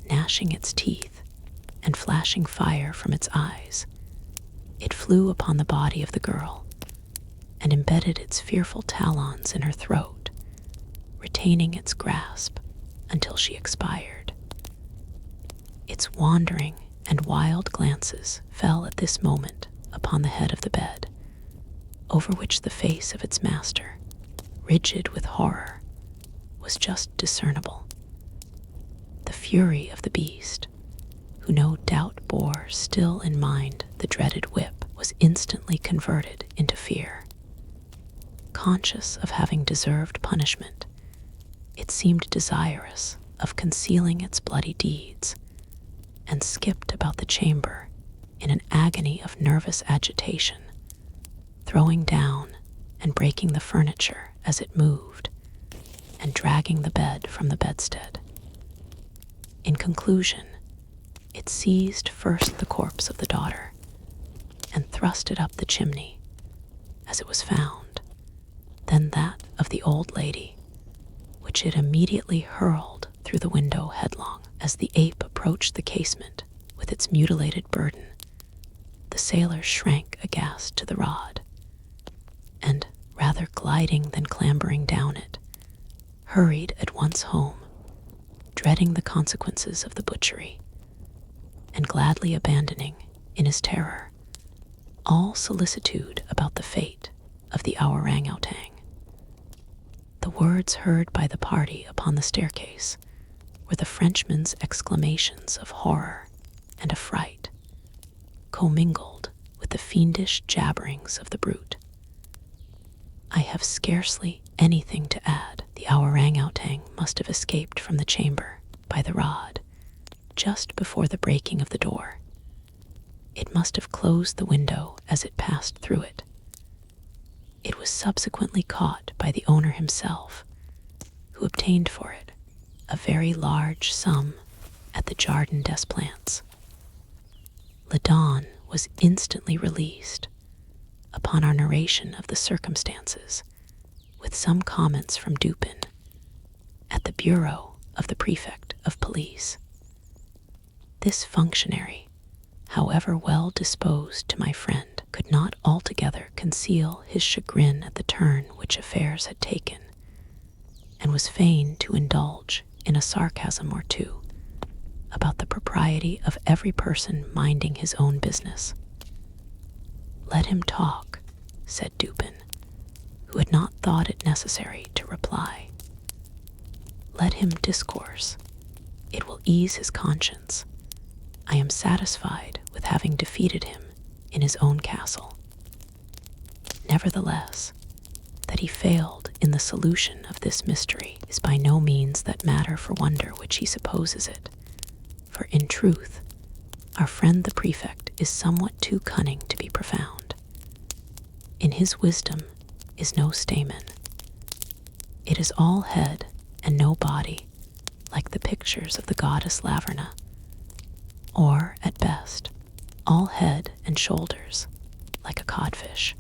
Speaker 1: Gnashing its teeth and flashing fire from its eyes, it flew upon the body of the girl and embedded its fearful talons in her throat, retaining its grasp until she expired. Its wandering and wild glances fell at this moment upon the head of the bed, over which the face of its master, rigid with horror, was just discernible. The fury of the beast, who no doubt bore still in mind the dreaded whip, was instantly converted into fear. Conscious of having deserved punishment, it seemed desirous of concealing its bloody deeds, and skipped about the chamber in an agony of nervous agitation, throwing down and breaking the furniture as it moved, and dragging the bed from the bedstead. In conclusion, it seized first the corpse of the daughter and thrust it up the chimney as it was found, then that of the old lady, which it immediately hurled through the window headlong. As the ape approached the casement with its mutilated burden, the sailor shrank aghast to the rod, and, rather gliding than clambering down it, hurried at once home, dreading the consequences of the butchery, and gladly abandoning, in his terror, all solicitude about the fate of the ourang-outang. The words heard by the party upon the staircase were the Frenchman's exclamations of horror and affright, commingled with the fiendish jabberings of the brute. I have scarcely anything to add. The ourang-outang must have escaped from the chamber by the rod just before the breaking of the door. It must have closed the window as it passed through it. It was subsequently caught by the owner himself, who obtained for it a very large sum at the Jardin des Plantes. Le Don was instantly released upon our narration of the circumstances, with some comments from Dupin, at the bureau of the prefect of police. This functionary, however well disposed to my friend, could not altogether conceal his chagrin at the turn which affairs had taken, and was fain to indulge in a sarcasm or two about the propriety of every person minding his own business. "Let him talk," said Dupin, who had not thought it necessary to reply. "Let him discourse. It will ease his conscience. I am satisfied with having defeated him in his own castle. Nevertheless, that he failed in the solution of this mystery is by no means that matter for wonder which he supposes it, for in truth, our friend the prefect is somewhat too cunning to be profound. In his wisdom is no stamen. It is all head and no body, like the pictures of the goddess Laverna. Or, at best, all head and shoulders, like a codfish.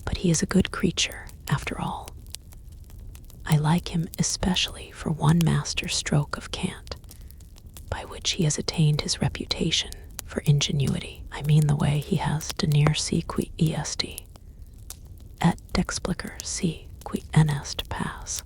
Speaker 1: But he is a good creature, after all. I like him especially for one master stroke of cant, by which he has attained his reputation for ingenuity. I mean the way he has denir si qui est, et d'explicar si qui est pas.